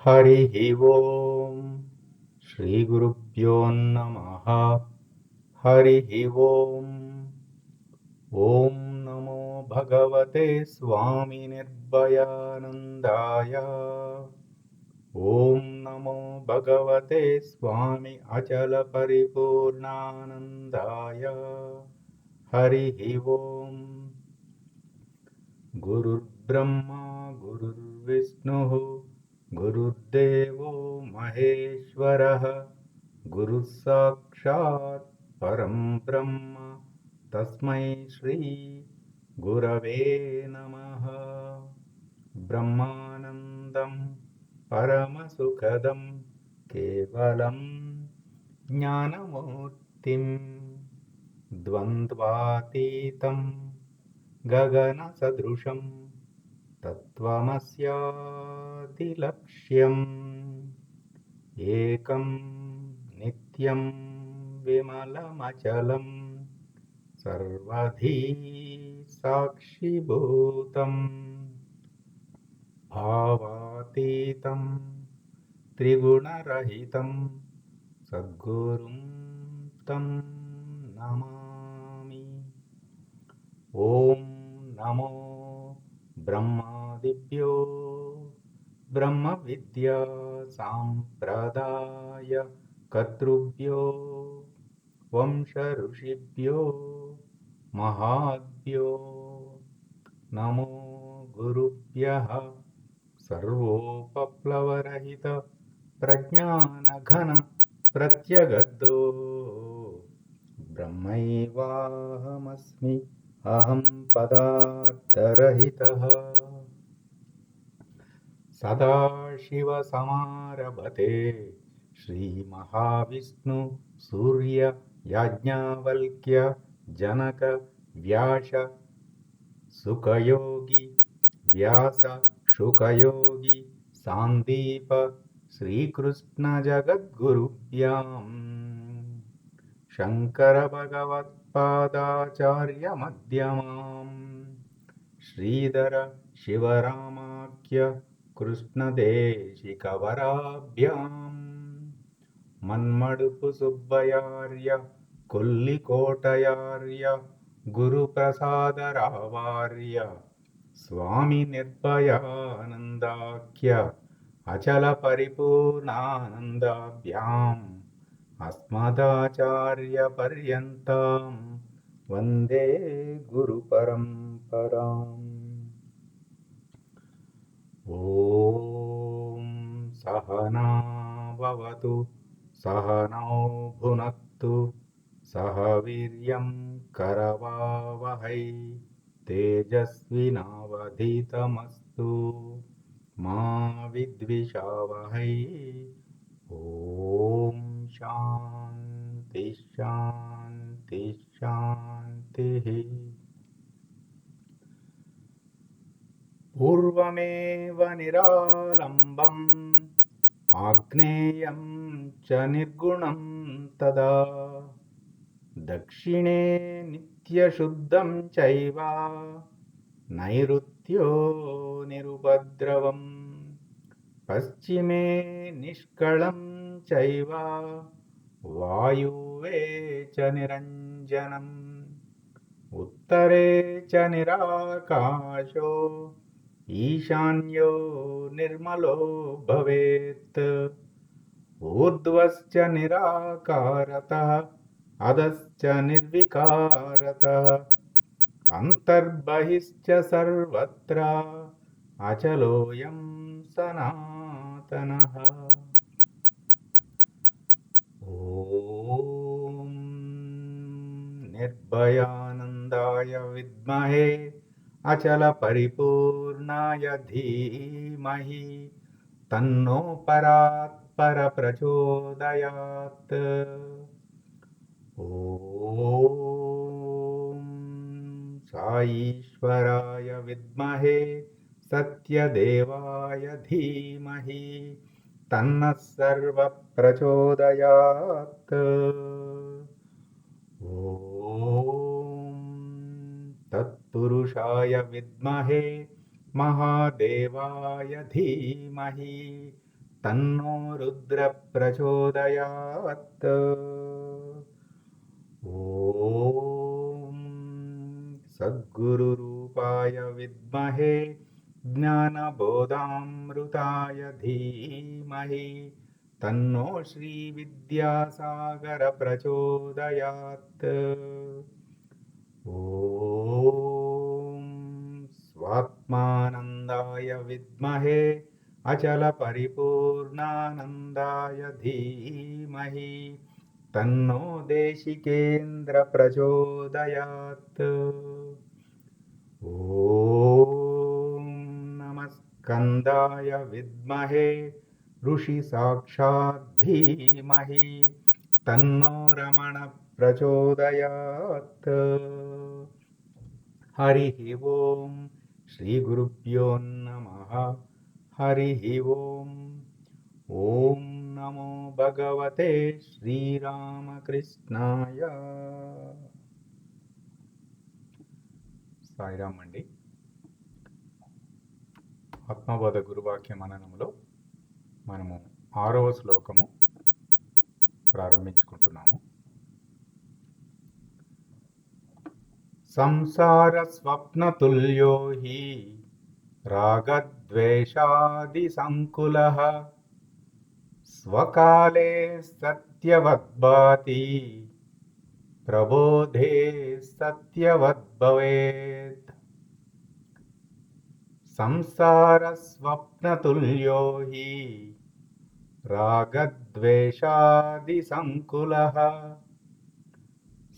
हरिः ओम् श्रीगुरुभ्यो नमः। हरिः ओम्। ॐ नमो भगवते स्वामिनिर्भयानन्दाय। ॐ नमो भगवते स्वामि अचलपरिपूर्णानन्दाय। हरिः ओम्। गुरुर्ब्रह्मा गुरुर्विष्णुः गुरुर्देवो महेश्वरः गुरुः साक्षात् परं ब्रह्म तस्मै श्री गुरवे नमः। ब्रह्मानन्दं परमसुखदं केवलं ज्ञानमूर्तिं द्वन्द्वातीतं गगनसदृशं तत्त्वमस्यादिलक्ष्यम् एकं नित्यं विमलमचलं सर्वधी साक्षिभूतं भावातीतं त्रिगुणरहितं सद्गुरुं तं नमामि। ॐ नमो ब्रह्मादिभ्यो ब्रह्मविद्या साम्प्रदाय कर्तृभ्यो वंशऋषिभ्यो महाभ्यो नमो गुरुभ्यः। सर्वोपप्लवरहित प्रज्ञानघन प्रत्यगद्धो ब्रह्मैवाहमस्मि अहं पदार्थरहितः। सदाशिवसमारभते श्रीमहाविष्णु सूर्य याज्ञवल्क्य जनक व्यास सुखयोगी व्यास शुकयोगी सान्दीप श्रीकृष्णजगद्गुरुभ्यां शङ्करभगवत्पादाचार्यमध्यमाम् श्रीधर शिवरामाख्य कृष्णदेशिकवराभ्याम् मन्मडुपु सुब्बयार्य कोल्लिकोटयार्य गुरुप्रसादरावार्य स्वामी निर्भयानन्दाख्य अचलपरिपूर्णानन्दाभ्याम् अस्मदाचार्यपर्यन्तां वन्दे गुरुपरम्पराम्। ॐ सहना भवतु सहनौ भुनक्तु सह वीर्यं करवावहै तेजस्विनावधीतमस्तु मा विद्विषावहै। ॐ शान्ति शान्ति शान्तिः। पूर्वमेव निरालम्बम् आग्नेयं च निर्गुणं तदा दक्षिणे नित्यशुद्धं चैव नैऋत्यो निरुपद्रवम् पश्चिमे निष्कलं चैव वायुवे च निरञ्जनम् उत्तरे च निराकाशो ईशान्यो निर्मलो भवेत् ऊर्ध्वश्च निराकारतः अधश्च निर्विकारतः अन्तर्बहिश्च सर्वत्र अचलोऽयं सनातनः। ॐ निर्भयानन्दाय विद्महे अचलपरिपूर्णाय धीमहि तन्नो परात्पर प्रचोदयात्। ॐ साईश्वराय विद्महे सत्यदेवाय धीमहि तन्नः सर्वः प्रचोदयात्। ॐ तत्पुरुषाय विद्महे महादेवाय धीमहि తన్నో రుద్ర ప్రచోదయాత్. ఓం సద్గురురూపాయ విద్మహే జ్ఞానబోధామృతాయ ధీమహి తన్నో శ్రీ విద్యాసాగర ప్రచోదయాత్. ఓం స్వాత్మానందాయ విద్మహే అచల పరిపూర్ణానందాయ ధీమహి తన్నో దేశికేంద్ర ప్రచోదయాత్. ఓం నమస్కందాయ విద్మహే ఋషి సాక్షాత్ ధీమహి తన్నో రమణ ప్రచోదయాత్. హరి ఓం శ్రీ గురుభ్యో నమః. హరి ఓం. ఓం నమో భగవతే శ్రీరామకృష్ణాయ. సాయిరామ్ అండి. ఆత్మబోధ గురువాక్య మననములో మనము 6వ శ్లోకము ప్రారంభించుకుంటున్నాము. సంసార స్వప్నతుల్యో హి రాగద్వేషాది సంకులః స్వకాలే సత్యవద్భాతి ప్రబోధే సత్యవద్భవేత్. సంసార స్వప్నతుల్యో హి రాగద్వేషాది సంకులః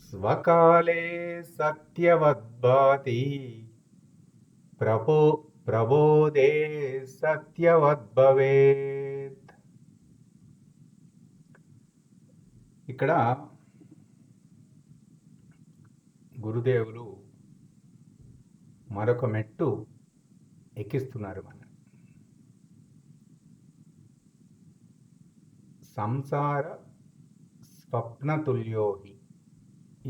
స్వకాలే సత్యవద్భాతి ప్రబోధే సత్యవద్భవేత్. ఇక్కడ గురుదేవులు మరొక మెట్టు ఎక్కిస్తున్నారు మనం. సంసార స్వప్నతుల్యోహి,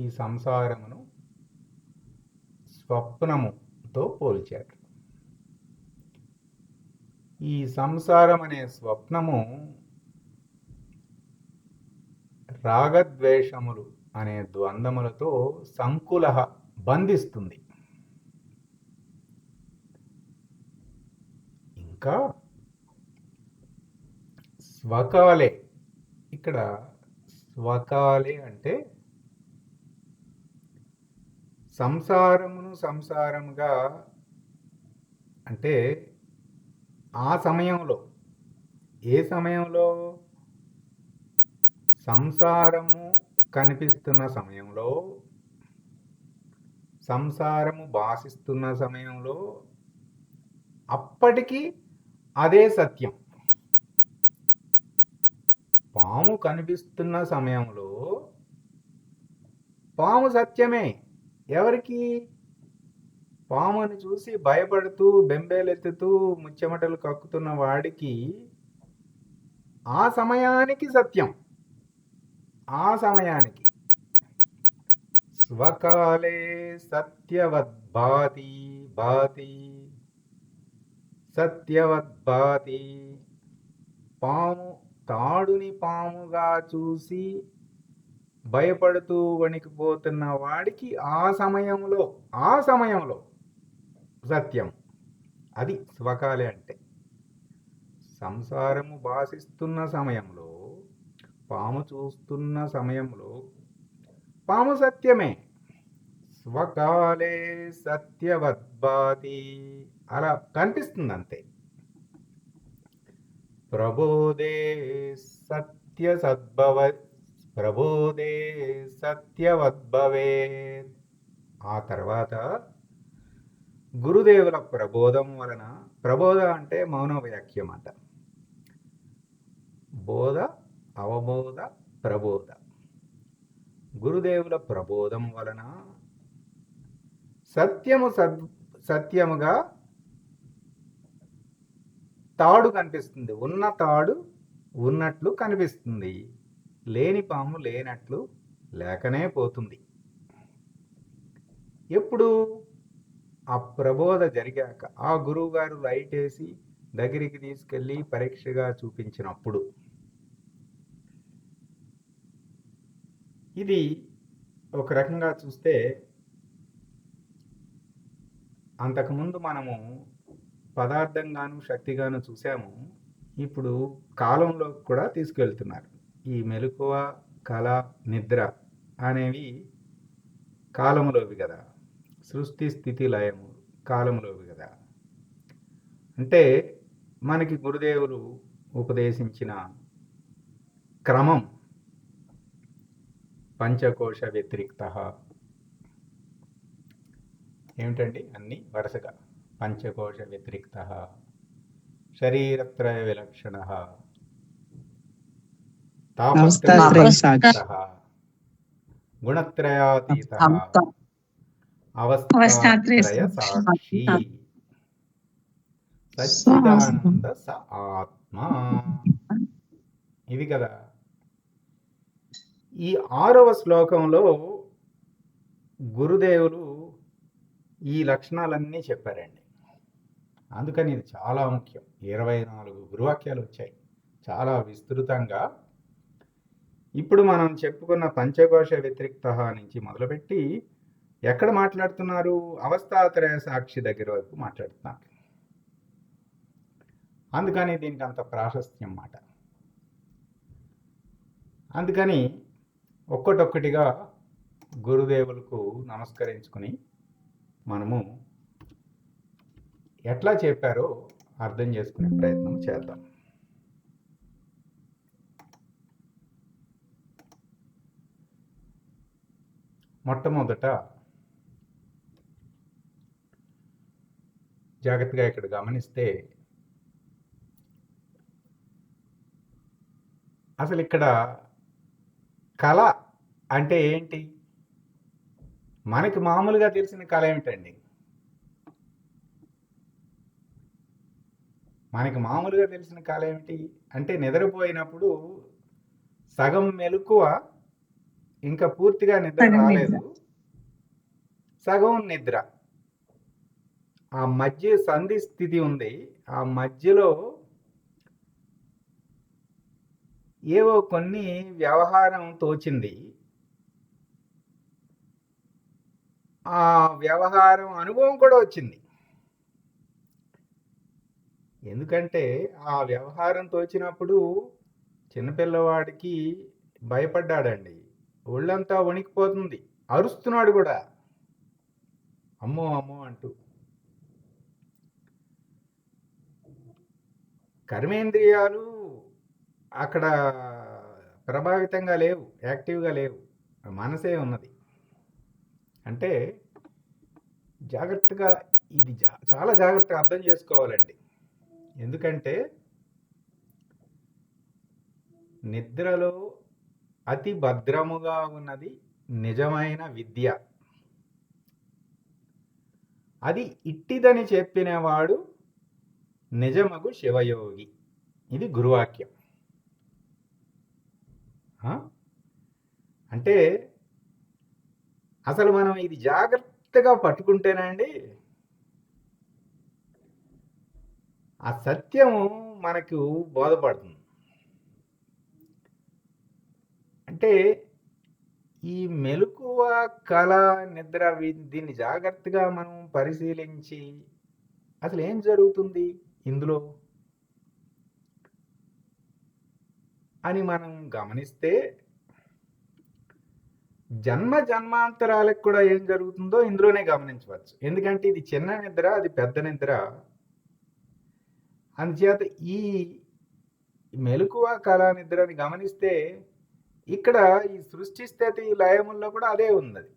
ఈ సంసారమును స్వప్నముతో పోల్చారు. ఈ సంసారం అనే స్వప్నము రాగద్వేషములు అనే ద్వంద్వములతో సంకులః బంధిస్తుంది. ఇంకా స్వకాలే, ఇక్కడ స్వకాలే అంటే సంసారమును సంసారముగా, అంటే ఆ సమయంలో, ఏ సమయంలో? సంసారము కనిపిస్తున్న సమయంలో, సంసారము భాషిస్తున్న సమయంలో అప్పటికి అదే సత్యం. పాము కనిపిస్తున్న సమయంలో పాము సత్యమే. ఎవరికి? పాముని చూసి భయపడుతూ బెంబేలెత్తుతూ ముచ్చెమటలు కక్కుతున్న వాడికి ఆ సమయానికి సత్యం. ఆ సమయానికి స్వకాలే సత్యవద్భాతి, భాతి సత్యవద్భాతి. పాము తాడుని పాముగా చూసి భయపడుతూ వణికిపోతున్న వాడికి ఆ సమయంలో సత్యం. అది స్వకాలే అంటే. సంసారము భాషిస్తున్న సమయంలో, పాము చూస్తున్న సమయంలో పాము సత్యమే. స్వకాలే సత్యవద్భాతి, అలా కనిపిస్తుంది అంతే. ప్రబోధే ప్రబోధే సత్యవద్భవేత్. ఆ తర్వాత గురుదేవుల ప్రబోధం వలన, ప్రబోధ అంటే మౌన వ్యాఖ్యం అంట. బోధ, అవబోధ, ప్రబోధ. గురుదేవుల ప్రబోధం వలన సత్యముగా తాడు కనిపిస్తుంది. ఉన్న తాడు ఉన్నట్లు కనిపిస్తుంది. లేని పాము లేనట్లు లేకనే పోతుంది. ఎప్పుడు? ఆ ప్రబోధ జరిగాక, ఆ గురువు గారు లైట్ వేసి దగ్గరికి తీసుకెళ్ళి పరీక్షగా చూపించినప్పుడు ఇది ఒక రకంగా చూస్తే అంతకుముందు మనము పదార్థంగాను శక్తిగాను చూసాము. ఇప్పుడు కాలంలో కూడా తీసుకెళ్తున్నారు. ఈ మెలకువ, కళ, నిద్ర అనేవి కాలములోవి కదా. సృష్టి స్థితి లయము కాలములోవి కదా. అంటే మనకి గురుదేవులు ఉపదేశించిన క్రమం పంచకోశ వ్యతిరిక్త. ఏమిటండి? అన్ని వరుసగా పంచకోశ వ్యతిరిక్త, శరీరత్రయ విలక్షణ, తాపత్రయ సాక్షి, గుణత్రయాతీత, అవస్థాత్రయ సాక్షి, సచ్చిదానంద స ఆత్మ. ఇది కదా. ఈ 6వ శ్లోకంలో గురుదేవులు ఈ లక్షణాలన్నీ చెప్పారండి. అందుకని ఇది చాలా ముఖ్యం. 24 గురువాక్యాలు వచ్చాయి చాలా విస్తృతంగా. ఇప్పుడు మనం చెప్పుకున్న పంచకోశ వ్యతిరిక్త నుంచి మొదలుపెట్టి ఎక్కడ మాట్లాడుతున్నారు? అవస్థాత్రయ సాక్షి దగ్గర వరకు మాట్లాడుతున్నారు. అందుకని దీనికి అంత ప్రాశస్త్యం మాట. అందుకని ఒక్కటొక్కటిగా గురుదేవులకు నమస్కరించుకుని మనము ఎట్లా చెప్పారో అర్థం చేసుకునే ప్రయత్నం చేద్దాం. మొట్టమొదట జాగ్రత్తగా ఇక్కడ గమనిస్తే అసలు ఇక్కడ కళ అంటే ఏంటి? మనకి మామూలుగా తెలిసిన కళ ఏమిటండి? మనకి మామూలుగా తెలిసిన కళ ఏమిటి అంటే నిద్రపోయినప్పుడు సగం మెలకువ, ఇంకా పూర్తిగా నిద్ర రాలేదు, సగం నిద్ర, ఆ మధ్య సంధి స్థితి ఉంది. ఆ మధ్యలో ఏవో కొన్ని వ్యవహారం తోచింది, ఆ వ్యవహారం అనుభవం కూడా వచ్చింది. ఎందుకంటే ఆ వ్యవహారం తోచినప్పుడు చిన్నపిల్లవాడికి భయపడ్డాడండి. ఒళ్ళంతా వణికిపోతుంది, అరుస్తున్నాడు కూడా, అమ్మో అమ్మో అంటూ. కర్మేంద్రియాలు అక్కడ ప్రభావితంగా లేవు, యాక్టివ్గా లేవు, మనసే ఉన్నది. అంటే జాగ్రత్తగా ఇది చాలా జాగ్రత్తగా అర్థం చేసుకోవాలండి. ఎందుకంటే నిద్రలో అతి భద్రముగా ఉన్నది నిజమైన విద్య. అది ఇట్టిదని చెప్పినవాడు నిజమగు శివయోగి. ఇది గురువాక్యం. అంటే అసలు మనం ఇది జాగ్రత్తగా పట్టుకుంటేనండి ఆ సత్యము మనకు బోధపడుతుంది. అంటే ఈ మెలకువ, కళ, నిద్ర దీన్ని జాగ్రత్తగా మనం పరిశీలించి అసలు ఏం జరుగుతుంది ఇందులో అని మనం గమనిస్తే జన్మ జన్మాంతరాలకు కూడా ఏం జరుగుతుందో ఇందులోనే గమనించవచ్చు. ఎందుకంటే ఇది చిన్న నిద్ర, అది పెద్ద నిద్ర. అందుచేత ఈ మెలకువ, కళ, నిద్రని గమనిస్తే ఇక్కడ ఈ సృష్టి స్థితి లయముల్లో కూడా అదే ఉన్నది.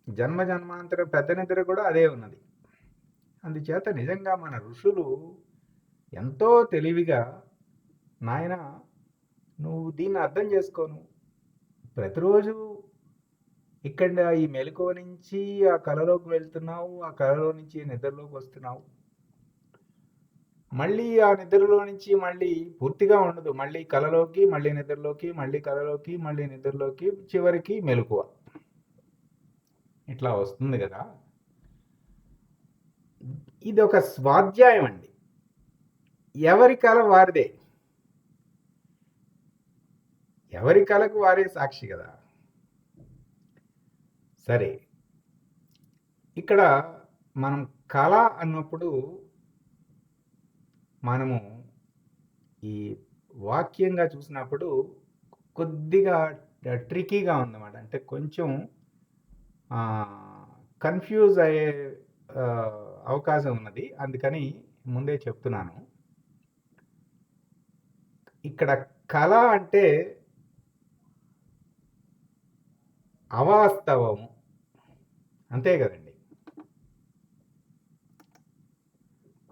జన్మ జన్మాంతర పెద్ద నిద్ర కూడా అదే ఉన్నది. అందుచేత నిజంగా మన ఋషులు ఎంతో తెలివిగా, నాయన నువ్వు దీన్ని అర్థం చేసుకోను, ప్రతిరోజు ఇక్కడ ఈ మెలకువ నుంచి ఆ కళలోకి వెళ్తున్నావు, ఆ కళలో నుంచి నిద్రలోకి వస్తున్నావు, మళ్ళీ ఆ నిద్రలో నుంచి మళ్ళీ పూర్తిగా ఉండదు, మళ్ళీ కళలోకి, మళ్ళీ నిద్రలోకి, మళ్ళీ కళలోకి, మళ్ళీ నిద్రలోకి, చివరికి మెలకువ, ఇట్లా వస్తుంది కదా. ఇది ఒక స్వాధ్యాయం అండి. ఎవరి కళ వారిదే, ఎవరి కళకు వారే సాక్షి కదా. సరే, ఇక్కడ మనం కళ అన్నప్పుడు మనము ఈ వాక్యంగా చూసినప్పుడు కొద్దిగా ట్రికీగా ఉందన్నమాట. అంటే కొంచెం కన్ఫ్యూజ్ అయ్యే అవకాశం ఉన్నది. అందుకని ముందే చెప్తున్నాను. ఇక్కడ కళ అంటే అవాస్తవము, అంతే కదండి.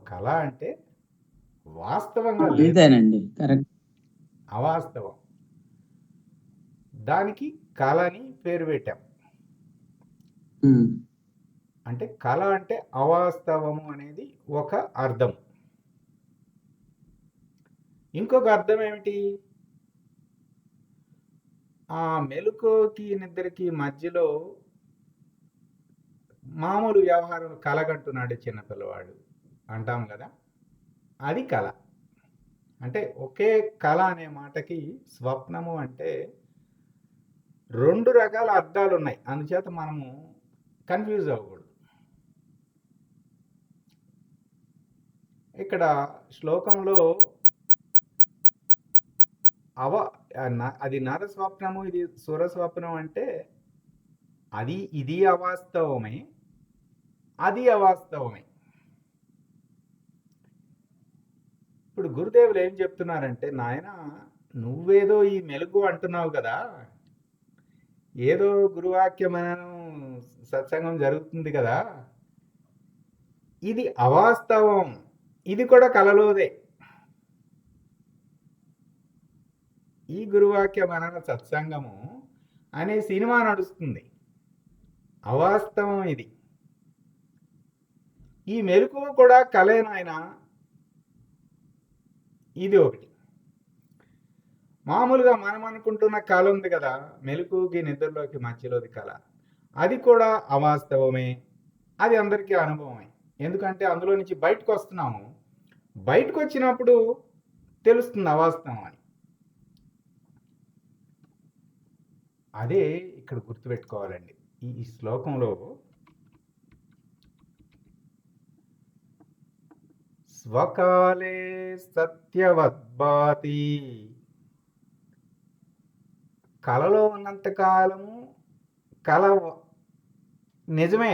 కళ అంటే వాస్తవంగా లేదు, అంతేనండి, కరెక్ట్. అవాస్తవం. దానికి కళని పేరు పెట్టాం. అంటే కళ అంటే అవాస్తవము అనేది ఒక అర్థం. ఇంకొక అర్థం ఏమిటి? ఆ మెలకువకి నిద్రకి మధ్యలో మామూలు వ్యవహారం కలగంటున్నాడు చిన్నపిల్లవాడు అంటాం కదా, అది కళ. అంటే ఒకే కళ అనే మాటకి స్వప్నము అంటే 2 రకాల అర్థాలు ఉన్నాయి. అందుచేత మనము కన్ఫ్యూజ్ అవ్వకూడదు. ఇక్కడ శ్లోకంలో అది నర స్వప్నము, ఇది సుర స్వప్నం అంటే ఇది అవాస్తవమే, అది అవాస్తవమే. ఇప్పుడు గురుదేవులు ఏం చెప్తున్నారంటే, నాయన నువ్వేదో ఈ మెలుగు అంటున్నావు కదా, ఏదో గురువాక్యమనం సత్సంగం జరుగుతుంది కదా, ఇది అవాస్తవం, ఇది కూడా కలలోదే. ఈ గురువాక్య మనన సత్సంగము అనే సినిమా నడుస్తుంది, అవాస్తవం ఇది. ఈ మెలకువ కూడా కలేనాయన, ఇది ఒకటి. మామూలుగా మనం అనుకుంటున్న కళ ఉంది కదా, మెలకువకి నిద్రలోకి మధ్యలోది కళ, అది కూడా అవాస్తవమే, అది అందరికీ అనుభవమే. ఎందుకంటే అందులో నుంచి బయటకు వస్తున్నాము, బయటకు వచ్చినప్పుడు తెలుస్తుంది అవాస్తవం అని. అదే ఇక్కడ గుర్తుపెట్టుకోవాలండి. ఈ శ్లోకంలో స్వకాలే సత్యవద్భాతి, కళలో ఉన్నంత కాలము కళ నిజమే,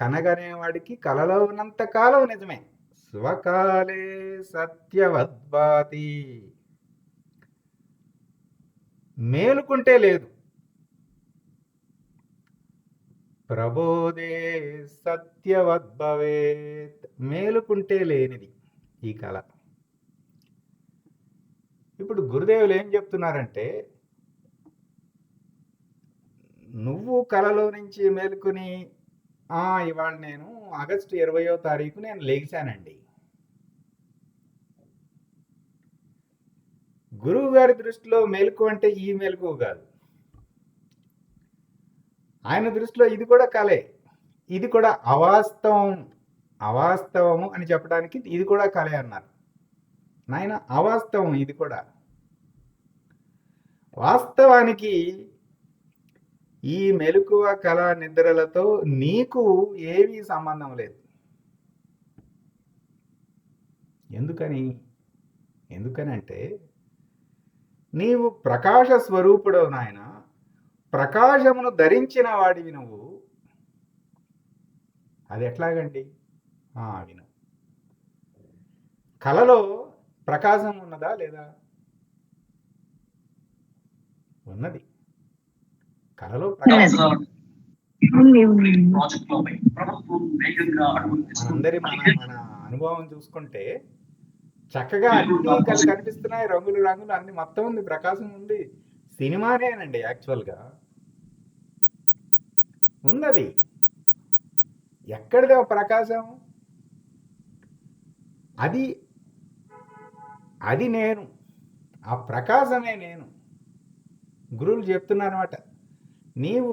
కనగనేవాడికి కళలో ఉన్నంత కాలం నిజమే. స్వకాలే సత్యవద్భాతి, మేలుకుంటే లేదు. ప్రబోధే సత్యవద్భవేత్, మేలుకుంటే లేనిది ఈ కళ. ఇప్పుడు గురుదేవులు ఏం చెప్తున్నారంటే, నువ్వు కళలో నుంచి మేలుకుని ఇవాళ నేను ఆగస్టు 20వ తారీఖు నేను లేచానండి. గురువు గారి దృష్టిలో మెలకు అంటే ఈ మెలకు కాదు. ఆయన దృష్టిలో ఇది కూడా కళే, ఇది కూడా అవాస్తవము అని చెప్పడానికి ఇది కూడా కళే అన్నారు. నాయన అవాస్తవం ఇది కూడా. వాస్తవానికి ఈ మెలకువ కళ నిద్రలతో నీకు ఏమీ సంబంధం లేదు. ఎందుకనంటే నీవు ప్రకాశ స్వరూపుడవు నాయన, ప్రకాశమును ధరించిన వాడివి నువ్వు. అది ఎట్లాగండి? విను, కళలో ప్రకాశం ఉన్నదా లేదా? ఉన్నది. కళలో మనందరి మన అనుభవం చూసుకుంటే చక్కగా అన్ని కనిపిస్తున్నాయి, రంగులు రంగులు అన్ని, మొత్తం ఉంది, ప్రకాశం ఉంది. సినిమానేనండి యాక్చువల్గా ఉన్నది. ఎక్కడిదో ప్రకాశం, అది నేను, ఆ ప్రకాశమే నేను. గురువులు చెప్తున్నారన్నమాట, నీవు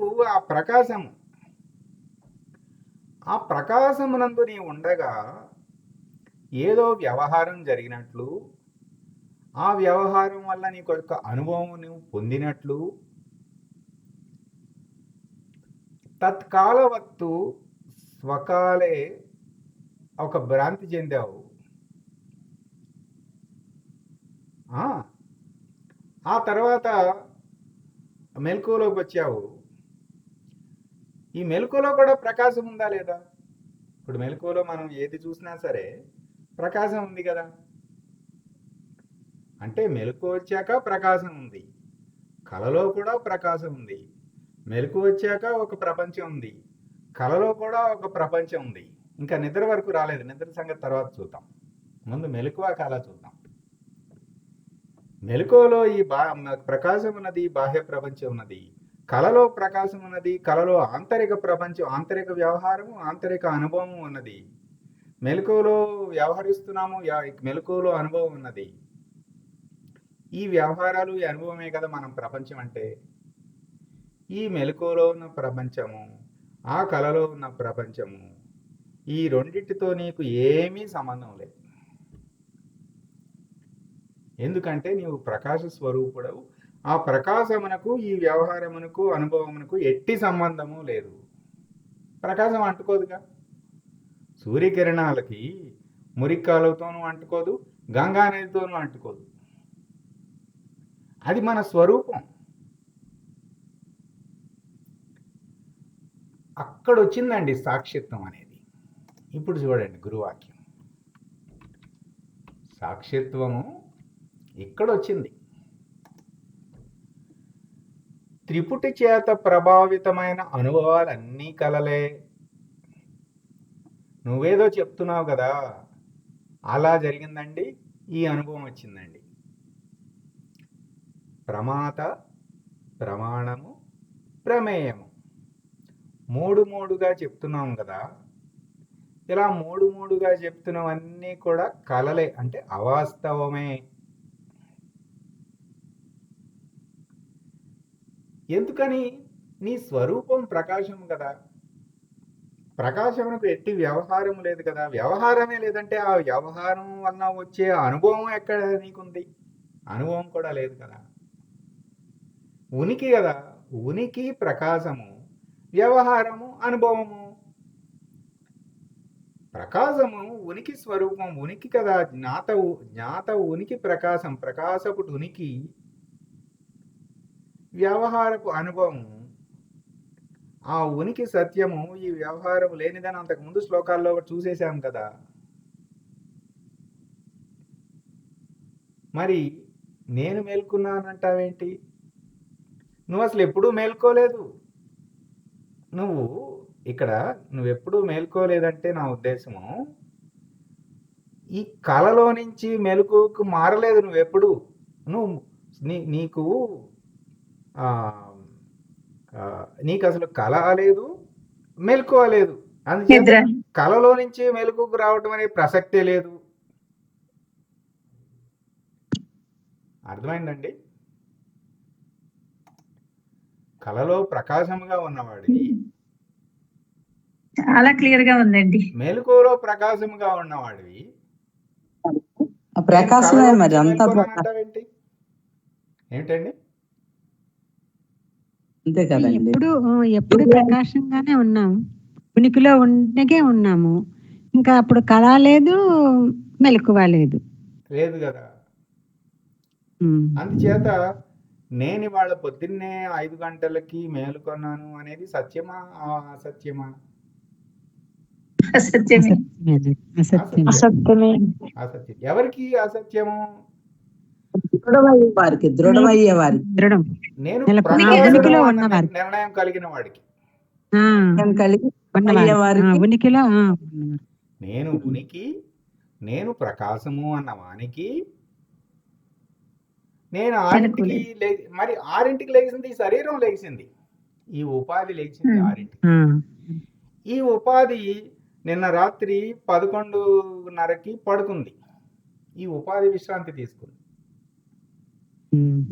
ఆ ప్రకాశమునందు నీవు ఉండగా ఏదో వ్యవహారం జరిగినట్లు, ఆ వ్యవహారం వల్ల నీకు ఒక అనుభవం నువ్వు పొందినట్లు, తత్కాలవత్తు స్వకాలే ఒక భ్రాంతి చెందావు. ఆ తర్వాత మెలకువలోకి వచ్చావు. ఈ మెలకువలో కూడా ప్రకాశం ఉందా లేదా? ఇప్పుడు మెలకువలో మనం ఏది చూసినా సరే ప్రకాశం ఉంది కదా. అంటే మెలకువ వచ్చాక ప్రకాశం ఉంది, కలలో కూడా ప్రకాశం ఉంది. మెలకువ వచ్చాక ఒక ప్రపంచం ఉంది, కలలో కూడా ఒక ప్రపంచం ఉంది. ఇంకా నిద్ర వరకు రాలేదు, నిద్ర సంగతి తర్వాత చూద్దాం. ముందు మెలకువ కళ చూద్దాం. మెలకువలో ఈ ప్రకాశం ఉన్నది, బాహ్య ప్రపంచం ఉన్నది. కళలో ప్రకాశం ఉన్నది, కళలో ఆంతరిక ప్రపంచం, ఆంతరిక వ్యవహారము, ఆంతరిక అనుభవం ఉన్నది. మెలకువలో వ్యవహరిస్తున్నాము, మెలకువలో అనుభవం ఉన్నది. ఈ వ్యవహారాలు, ఈ అనుభవమే కదా మనం ప్రపంచం అంటే. ఈ మెలకువలో ఉన్న ప్రపంచము, ఆ కళలో ఉన్న ప్రపంచము, ఈ రెండింటితో నీకు ఏమీ సంబంధం లేదు. ఎందుకంటే నీవు ప్రకాశ స్వరూపుడవు. ఆ ప్రకాశమునకు, ఈ వ్యవహారమునకు, అనుభవమునకు ఎట్టి సంబంధము లేదు. ప్రకాశం అంటుకోదుగా. సూర్యకిరణాలకి మురిక్కాలతోనూ అంటుకోదు, గంగా నదితోనూ అంటుకోదు. అది మన స్వరూపం. అక్కడ వచ్చిందండి సాక్షిత్వం అనేది. ఇప్పుడు చూడండి గురువాక్యం. సాక్షిత్వము ఇక్కడ వచ్చింది. త్రిపుటి చేత ప్రభావితమైన అనుభవాలన్నీ కలలే. నువ్వేదో చెప్తున్నావు కదా, అలా జరిగిందండి, ఈ అనుభవం వచ్చిందండి. ప్రమాత, ప్రమాణము, ప్రమేయము మూడు మూడుగా చెప్తున్నాం కదా. ఇలా మూడు మూడుగా చెప్తున్నవన్నీ కూడా కలలే, అంటే అవాస్తవమే. ఎందుకని? నీ స్వరూపం ప్రకాశం కదా. ప్రకాశమునకు ఎట్టి వ్యవహారం లేదు కదా. వ్యవహారమే లేదంటే ఆ వ్యవహారం వల్ల వచ్చే అనుభవం ఎక్కడ నీకుంది? అనుభవం కూడా లేదు కదా. ఉనికి కదా. ఉనికి ప్రకాశము, వ్యవహారము అనుభవము. ప్రకాశము ఉనికి స్వరూపం, ఉనికి కదా. జ్ఞాత ఉనికి ప్రకాశం, ప్రకాశపుడు ఉనికి, వ్యవహారపు అనుభవం. ఆ ఉనికి సత్యము, ఈ వ్యవహారం లేనిదని అంతకుముందు శ్లోకాల్లో చూసేశాం కదా. మరి నేను మేల్కొన్నానంటావేంటి? నువ్వు అసలు ఎప్పుడూ మేల్కోలేదు. నువ్వెప్పుడూ మేల్కోలేదంటే నా ఉద్దేశము, ఈ కళలో నుంచి మెలకువకు మారలేదు నువ్వెప్పుడు. నీకు అసలు కళ లేదు, మెలకువ లేదు. అందుచేత కళలో నుంచి మెలకువకు రావటం అనే ప్రసక్తే లేదు. అర్థమైందండి? కళలో ప్రకాశముగా ఉన్నవాడివి, చాలా క్లియర్ గా ఉందండి. మెలకువలో ప్రకాశముగా ఉన్నవాడివి, ప్రకాశమే మరి అంతా ఏంటి? ఏమిటండి? అంతే కదండి. ఎప్పుడు ప్రకాశంగానే ఉన్నాం, ఉనికిలో ఉండగే ఉన్నాము. ఇంకా అప్పుడు కళ లేదు, మెలకువ లేదు కదా. అందుచేత నేను ఇవాళ పొద్దున్నే 5 గంటలకి మేలుకొన్నాను అనేది సత్యమా అసత్యమా? అసత్యమే. అసత్యం. ఎవరికి అసత్యము? దృఢమయ్యే వారికి. నేను నిర్ణయం కలిగిన వాడికి. నేను ఉనికి, నేను ప్రకాశము అన్న వానికి, నేను 6ంటికి మరి 6ంటికి లేచింది ఈ శరీరం, లేచింది ఈ ఉపాధి, లేచింది 6ంటికి. ఈ ఉపాధి నిన్న రాత్రి 11:30కి పడుకుంది. ఈ ఉపాధి విశ్రాంతి తీసుకుంది.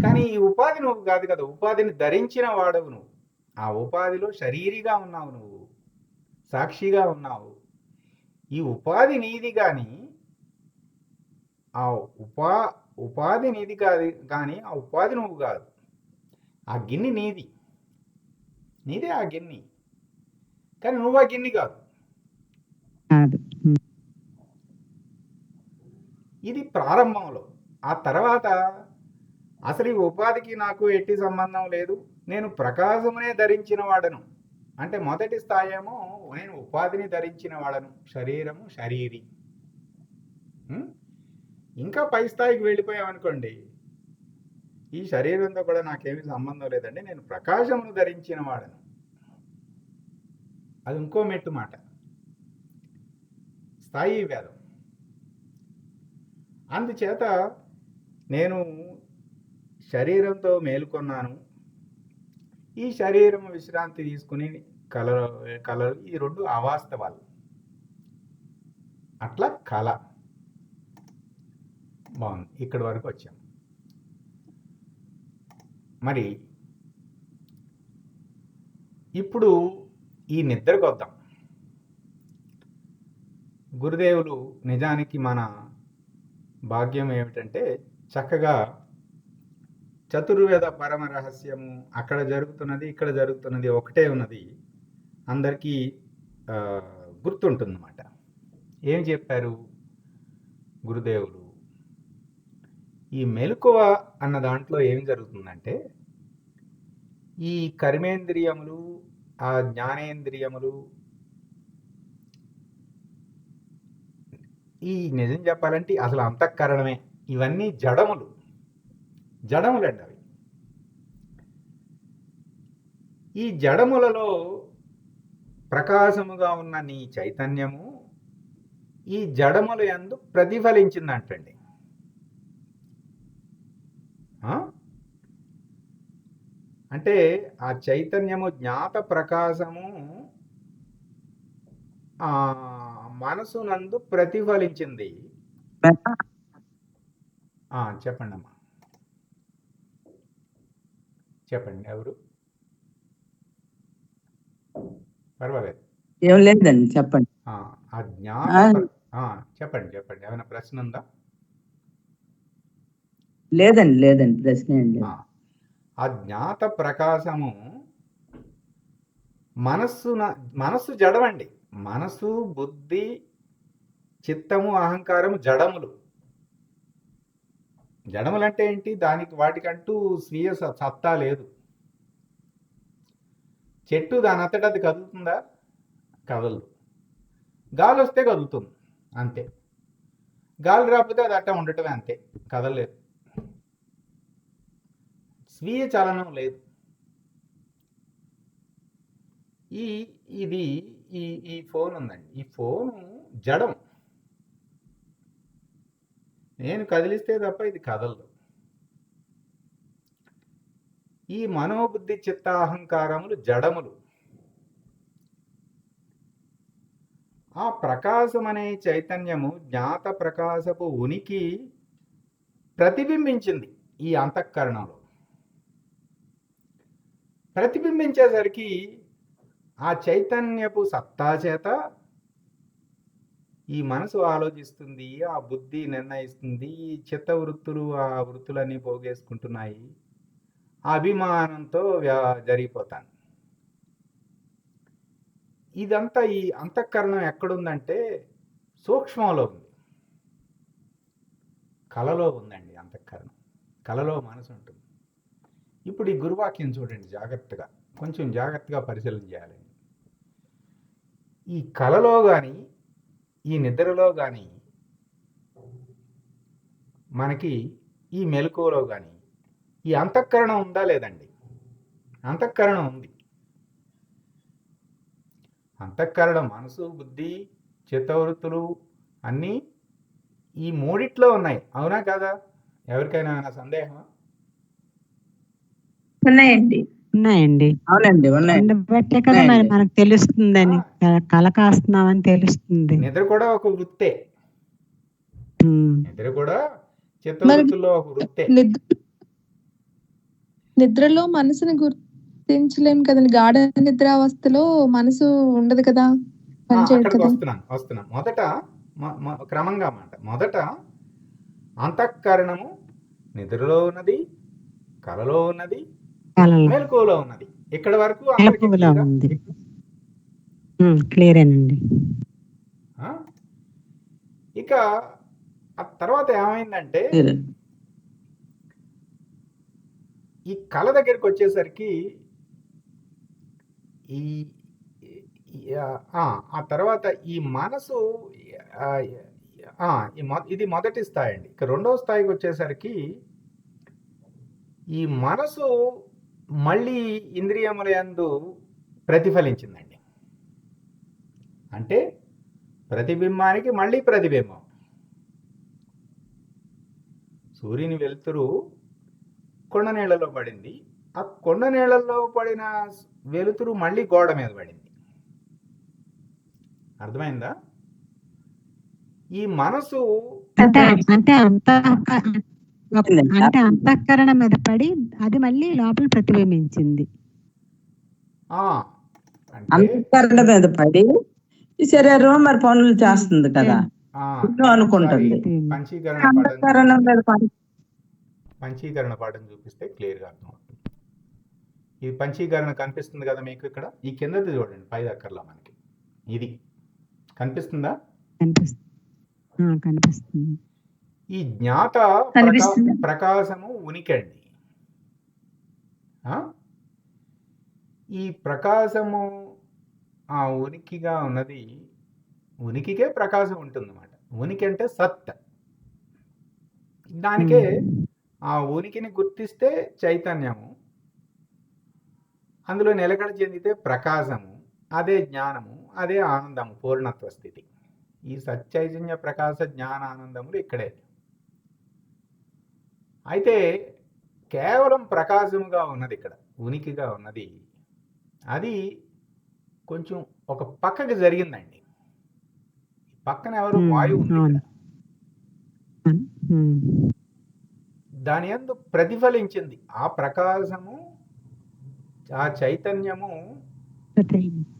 కానీ ఈ ఉపాధి నువ్వు కాదు కదా. ఉపాధిని ధరించిన వాడవు నువ్వు. ఆ ఉపాధిలో శరీరిగా ఉన్నావు, నువ్వు సాక్షిగా ఉన్నావు. ఈ ఉపాధి నీది, కానీ ఆ ఉపా ఉపాధి నీది కాదు, కానీ ఆ ఉపాధి నువ్వు కాదు. ఆ గిన్నె నీది, నీదే ఆ గిన్నె, కానీ నువ్వు ఆ గిన్నె కాదు. కాదు. ఇది ప్రారంభంలో. ఆ తర్వాత అసలు ఈ ఉపాధికి నాకు ఎట్టి సంబంధం లేదు, నేను ప్రకాశమునే ధరించిన వాడను. అంటే మొదటి స్థాయి ఏమో నేను ఉపాధిని ధరించిన వాడను, శరీరము శరీరి. ఉం? ఇంకా పై స్థాయికి వెళ్ళిపోయామనుకోండి, ఈ శరీరంతో కూడా నాకేమీ సంబంధం లేదండి, నేను ప్రకాశమును ధరించిన వాడను. అది ఇంకో మెట్టు మాట, స్థాయి భేదం. అందుచేత నేను శరీరంతో మేలుకొన్నాను, ఈ శరీరం విశ్రాంతి తీసుకుని కలరు ఈ రెండు అవాస్తవాలు. అట్లా కళ. బాగుంది, ఇక్కడి వరకు వచ్చాం. మరి ఇప్పుడు ఈ నిద్రకు వద్దాం. గురుదేవులు నిజానికి మన భాగ్యం ఏమిటంటే చక్కగా చతుర్వేద పరమ రహస్యము, అక్కడ జరుగుతున్నది ఇక్కడ జరుగుతున్నది ఒకటే ఉన్నది, అందరికీ గుర్తుంటుందన్నమాట. ఏం చెప్పారు గురుదేవులు? ఈ మెలకువ అన్న దాంట్లో ఏం జరుగుతుందంటే, ఈ కర్మేంద్రియములు, ఆ జ్ఞానేంద్రియములు, ఈ నిజం చెప్పాలంటే అసలు అంతఃకరణమే, ఇవన్నీ జడములండి అవి. ఈ జడములలో ప్రకాశముగా ఉన్న నీ చైతన్యము ఈ జడముల యందు ప్రతిఫలించిందంటండి. అంటే ఆ చైతన్యము జ్ఞాత ప్రకాశము ఆ మనసునందు ప్రతిఫలించింది. చెప్పండి అమ్మా, చెప్పండి. ఎవరు? పర్వాలేదు, ఏం లేదండి, చెప్పండి. ఆ జ్ఞాత చెప్పండి. ఏమైనా ప్రశ్న ఉందా? లేదండి, ప్రశ్న ఏం లేదు. ఆ జ్ఞాత ప్రకాశము మనస్సు జడమండి. మనసు, బుద్ధి, చిత్తము, అహంకారము జడములు. జడములు అంటే ఏంటి? వాటికంటూ స్వీయ సత్తా లేదు. చెట్టు దాని అంతటా అది కదులుతుందా? కదలదు. గాలి వస్తే కదులుతుంది, అంతే. గాలి రాకపోతే అది అట్ట ఉండటమే, అంతే, కదలలేదు. స్వీయ చలనం లేదు. ఈ ఫోన్ ఉందండి, ఈ ఫోను జడం. నేను కదిలిస్తే తప్ప ఇది కదలదు. ఈ మనోబుద్ధి చిత్తాహంకారములు జడములు. ఆ ప్రకాశం అనే చైతన్యము జ్ఞాత ప్రకాశపు ఉనికి ప్రతిబింబించింది ఈ అంతఃకరణంలో. ప్రతిబింబించేసరికి ఆ చైతన్యపు సత్తా చేత ఈ మనసు ఆలోచిస్తుంది, ఆ బుద్ధి నిర్ణయిస్తుంది, ఈ చిత్త వృత్తులు ఆ వృత్తులన్నీ పోగేసుకుంటున్నాయి. అభిమానంతో జరిగిపోతాను. ఇదంతా ఈ అంతఃకరణం ఎక్కడుందంటే సూక్ష్మంలో ఉంది, కళలో ఉందండి అంతఃకరణం. కళలో మనసు ఉంటుంది. ఇప్పుడు ఈ గురువాక్యం చూడండి జాగ్రత్తగా, కొంచెం జాగ్రత్తగా పరిశీలన చేయాలండి. ఈ కళలో కానీ ఈ నిద్రలో కానీ మనకి ఈ మెలకువలో కానీ ఈ అంతఃకరణం ఉందా లేదండి? అంతఃకరణం ఉంది. అంతఃకరణం మనసు, బుద్ధి, చిత్తవృత్తులు అన్నీ ఈ మూడిట్లో ఉన్నాయి, అవునా కాదా? ఎవరికైనా సందేహమా? ఉన్నాయండి. అవునండి, బట్టే కదా మరి మనకు తెలుస్తుందని, కళ కాస్తున్నామని తెలుస్తుంది. నిద్ర కూడా ఒక వృత్తే. నిద్ర కూడా చిత్తవృత్తుల్లో ఒక వృత్తే. నిద్రలో మనసుని గుర్తించలేం కదండి. గాఢ నిద్రావస్థలో మనసు ఉండదు కదా, అక్కడికి వస్తున్నాను. మొదట క్రమంగా మాట. మొదట అంతఃకరణము నిద్రలో ఉన్నది, కలలో ఉన్నది, కలలో మెలకువలో ఉన్నది. ఇక్కడ వరకు అందరికీ మెలకువలో clear ఆ? ఉంది. క్లియరేనండి. ఆ? ఇక ఆ తర్వాత ఏమైందంటే ఈ కళ దగ్గరికి వచ్చేసరికి ఈ ఆ తర్వాత ఈ మనసు ఆ, ఇది మొదటి స్థాయి అండి. ఇక రెండవ స్థాయికి వచ్చేసరికి ఈ మనసు మళ్ళీ ఇంద్రియముల యందు ప్రతిఫలించిందండి. అంటే ప్రతిబింబానికి మళ్ళీ ప్రతిబింబం. సూర్యుని వెలుతురు కొండ నీళ్ళలో పడింది. ఆ కొండ నీళ్ళలో పడిన వెలుతురు మళ్ళీ గోడ మీద పడింది. అర్థమైందా? ఈ మనసు అంటే అంతఃకరణ మీద పడి అది మళ్ళీ లోపల ప్రతిబింబించింది. అంటే అంతఃకరణ మీద పడి ఈ శరీరం మరి పనులు చేస్తుంది కదా, అనుకుంటుంది. పంచీకరణ అంతఃకరణ మీద పడి పంచీకరణ పాఠం చూపిస్తే క్లియర్గా అర్థం అవుతుంది. ఈ పంచీకరణ కనిపిస్తుంది కదా మీకు ఇక్కడ. ఈ కిందది చూడండి, పై దక్కర్లా మనకి ఇది కనిపిస్తుందా? కనిపిస్తుంది. ఈ జ్ఞాత ప్రకాశము ఉనికి అండి. ఈ ప్రకాశము ఆ ఉనికిగా ఉన్నది, ఉనికికే ప్రకాశం ఉంటుందన్నమాట. ఉనికి అంటే సత్. దానికే ఆ ఉనికిని గుర్తిస్తే చైతన్యము, అందులో నిలకడ చెందితే ప్రకాశము, అదే జ్ఞానము, అదే ఆనందము, పూర్ణత్వ స్థితి. ఈ సచ్చైతన్య ప్రకాశ జ్ఞాన ఆనందములు ఇక్కడే. అయితే కేవలం ప్రకాశముగా ఉన్నది ఇక్కడ, ఉనికిగా ఉన్నది, అది కొంచెం ఒక పక్కకి జరిగిందండి. పక్కన ఎవరు? వాయువు ఉంది ఇక్కడ. దాని యందు ప్రతిఫలించింది ఆ ప్రకాశము, ఆ చైతన్యము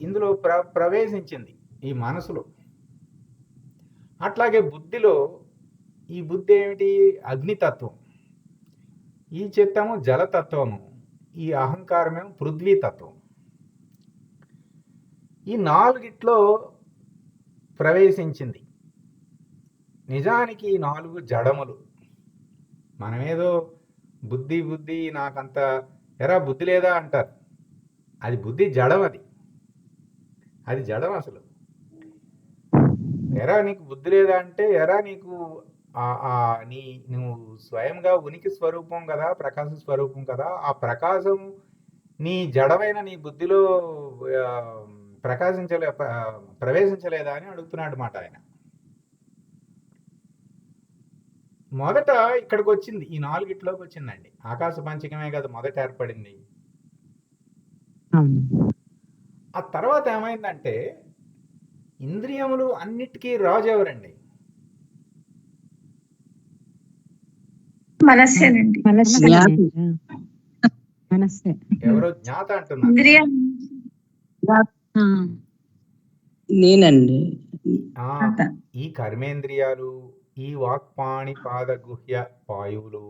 ఇందులో ప్రవేశించింది ఈ మనసులో. అట్లాగే బుద్ధిలో, ఈ బుద్ధి ఏమిటి? అగ్నితత్వం. ఈ చిత్తము జలతత్వము, ఈ అహంకారమేమో పృథ్వీతత్వం. ఈ నాలుగిట్లో ప్రవేశించింది. నిజానికి ఈ నాలుగు జడములు. మనమేదో బుద్ధి బుద్ధి నాకంత ఎరా బుద్ధి లేదా అంటారు. అది బుద్ధి జడం, అది జడం అసలు. ఎరా నీకు బుద్ధి లేదా అంటే, ఎరా నీకు నువ్వు స్వయంగా ఉనికి స్వరూపం కదా, ప్రకాశ స్వరూపం కదా, ఆ ప్రకాశం నీ జడమైన నీ బుద్ధిలో ప్రవేశించలేదా అని అడుగుతున్నాడు మాట ఆయన. మొదట ఇక్కడికి వచ్చింది, ఈ నాలుగిట్లోకి వచ్చిందండి. ఆకాశ పంచకమే కదా మొదట ఏర్పడింది. ఆ తర్వాత ఏమైందంటే, ఇంద్రియములు అన్నిటికీ రాజు ఎవరండి? మనస్సేనండి. ఎవరో జ్ఞాత అంటున్నారు. నేనండి. ఈ కర్మేంద్రియాలు, ఈ వాక్పాణి పాద గుహ్య పాయువులు,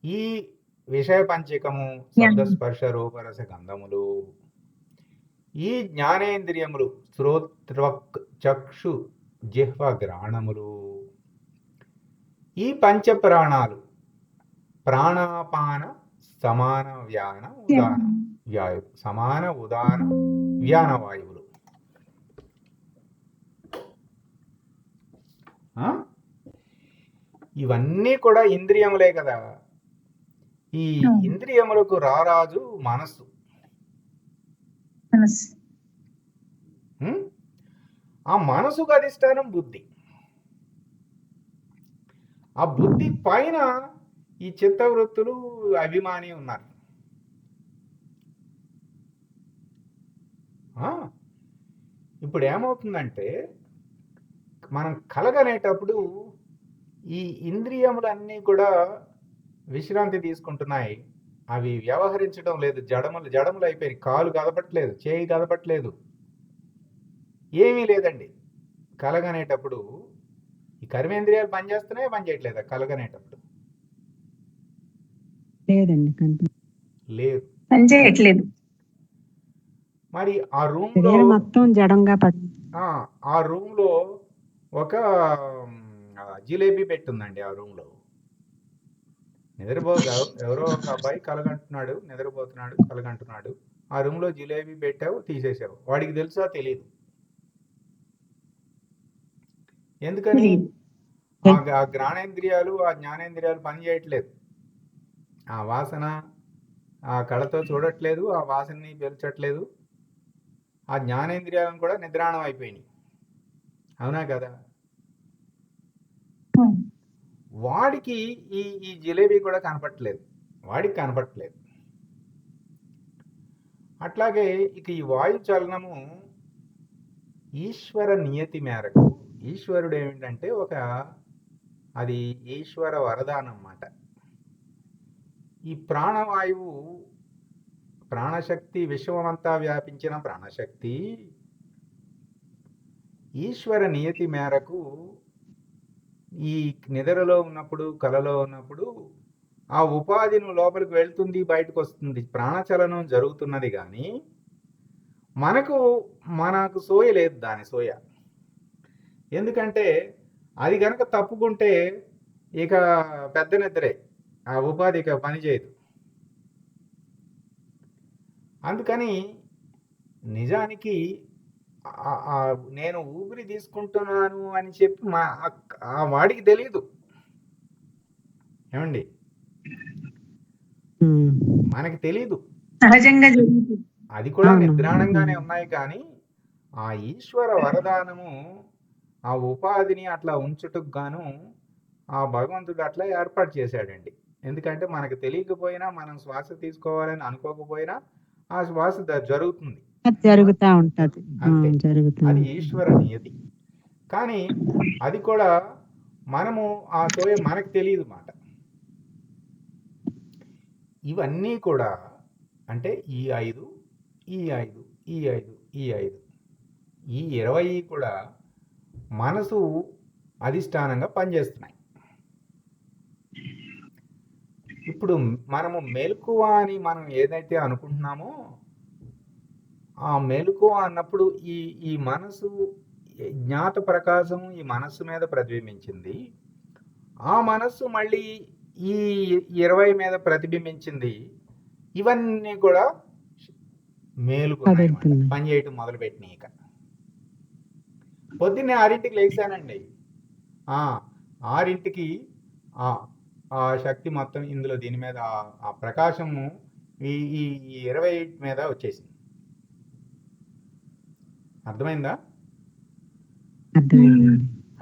ఈ విషయ పంచకము, శబ్ద స్పర్శ రూపరస గంధములు, ఈ జ్ఞానేంద్రియములు, శ్రోత్రక్ చక్షు జిహ్వ గ్రాణములు, ఈ పంచ ప్రాణాలు, ప్రాణాపాన సమాన వ్యాన ఉదాన వ్యాయు, సమాన ఉదాన వ్యాన వాయువులు. ఇవన్నీ కూడా ఇంద్రియములే కదా. ఈ ఇంద్రియములకు రారాజు మనస్సు. ఆ మనసుకు అధిష్టానం బుద్ధి. ఆ బుద్ధి పైన ఈ చిత్తవృత్తులు, అభిమాని ఉన్నారు. ఇప్పుడు ఏమవుతుందంటే, మనం కలగనేటప్పుడు ఈ ఇంద్రియములన్నీ కూడా విశ్రాంతి తీసుకుంటున్నాయి. అవి వ్యవహరించడం లేదు. జడములు అయిపోయి, కాలు కదపట్లేదు, చేయి కదపట్లేదు, ఏమీ లేదండి. కలగనేటప్పుడు ఈ కర్మేంద్రియాలు పనిచేస్తున్నాయా పని చేయట్లేదా కలగనేటప్పుడు? లేదండి లేదు. పని చేయట్లేదు. మరి ఆ రూమ్ లో శరీరం మొత్తం జడంగా పడి ఆ రూమ్ లో ఒక జిలేబీ పెట్టుందండి. ఆ రూమ్ లో ఎవరో ఒక అబ్బాయి కలగంటున్నాడు, నిద్రపోతున్నాడు, కలగంటున్నాడు. ఆ రూమ్ లో జిలేబీ పెట్టావు, తీసేసావు. వాడికి తెలుసా? తెలియదు. ఎందుకని? ఆ జ్ఞానేంద్రియాలు పని చేయట్లేదు. ఆ వాసన ఆ కళతో చూడట్లేదు, ఆ వాసనని పీల్చట్లేదు. ఆ జ్ఞానేంద్రియాలను కూడా నిద్రాణం అయిపోయినాయి. అవునా కదా? వాడికి ఈ జిలేబీ కూడా కనపట్లేదు, వాడికి కనపట్లేదు. అట్లాగే ఇక ఈ వాయు చలనము ఈశ్వర నియతి మేరకు, ఈశ్వరుడు ఏమిటంటే అది ఈశ్వర వరదానం అన్నమాట. ఈ ప్రాణవాయువు, ప్రాణశక్తి, విశ్వమంతా వ్యాపించిన ప్రాణశక్తి ఈశ్వర నియతి మేరకు ఈ నిద్రలో ఉన్నప్పుడు, కలలో ఉన్నప్పుడు ఆ ఉపాధిను లోపలికి వెళ్తుంది, బయటకు వస్తుంది. ప్రాణచలనం జరుగుతున్నది కానీ మనకు సోయ లేదు, దాని సోయ. ఎందుకంటే అది గనక తప్పుకుంటే ఇక పెద్ద నిద్రే, ఆ ఉపాధి ఇక పనిచేయదు. అందుకని నిజానికి నేను ఊపిరి తీసుకుంటున్నాను అని చెప్పి ఆ వాడికి తెలియదు. ఏమండి? మనకి తెలీదు, సహజంగా జరుగుతుంది. అది కూడా నిద్రాణంగానే ఉన్నాయి. కానీ ఆ ఈశ్వర వరదానము ఆ ఉపాధిని అట్లా ఉంచుటకు గాను ఆ భగవంతుడు అట్లా ఏర్పాటు చేశాడండి. ఎందుకంటే మనకు తెలియకపోయినా, మనం శ్వాస తీసుకోవాలని అనుకోకపోయినా ఆ శ్వాస జరుగుతుంది, జరుగుతూ ఉంటది. అంతే. జరుగుతుంది. అది ఈశ్వర నియతి. కానీ అది కూడా ఆ సోయ మనకు తెలియదు మాట. ఇవన్నీ కూడా అంటే ఈ 5 ఈ 5 ఈ 5 ఈ 5 ఈ 20 కూడా మనసు అధిష్టానంగా పనిచేస్తున్నాయి. ఇప్పుడు మనము మెలకువ అని మనం ఏదైతే అనుకుంటున్నామో, ఆ మెలకువ అన్నప్పుడు ఈ మనసు జ్ఞాత ప్రకాశం ఈ మనస్సు మీద ప్రతిబింబించింది. ఆ మనస్సు మళ్ళీ ఈ 20 మీద ప్రతిబింబించింది. ఇవన్నీ కూడా మేలుకున్నాయి, పని చేయటం మొదలుపెట్టినాయి. ఇక పొద్దున్నే 6ంటికి లేచానండి. 6ంటికి ఆ శక్తి మొత్తం ఇందులో దీని మీద ఆ ప్రకాశము ఈ 20 మీద వచ్చేసింది. అర్థమైందా?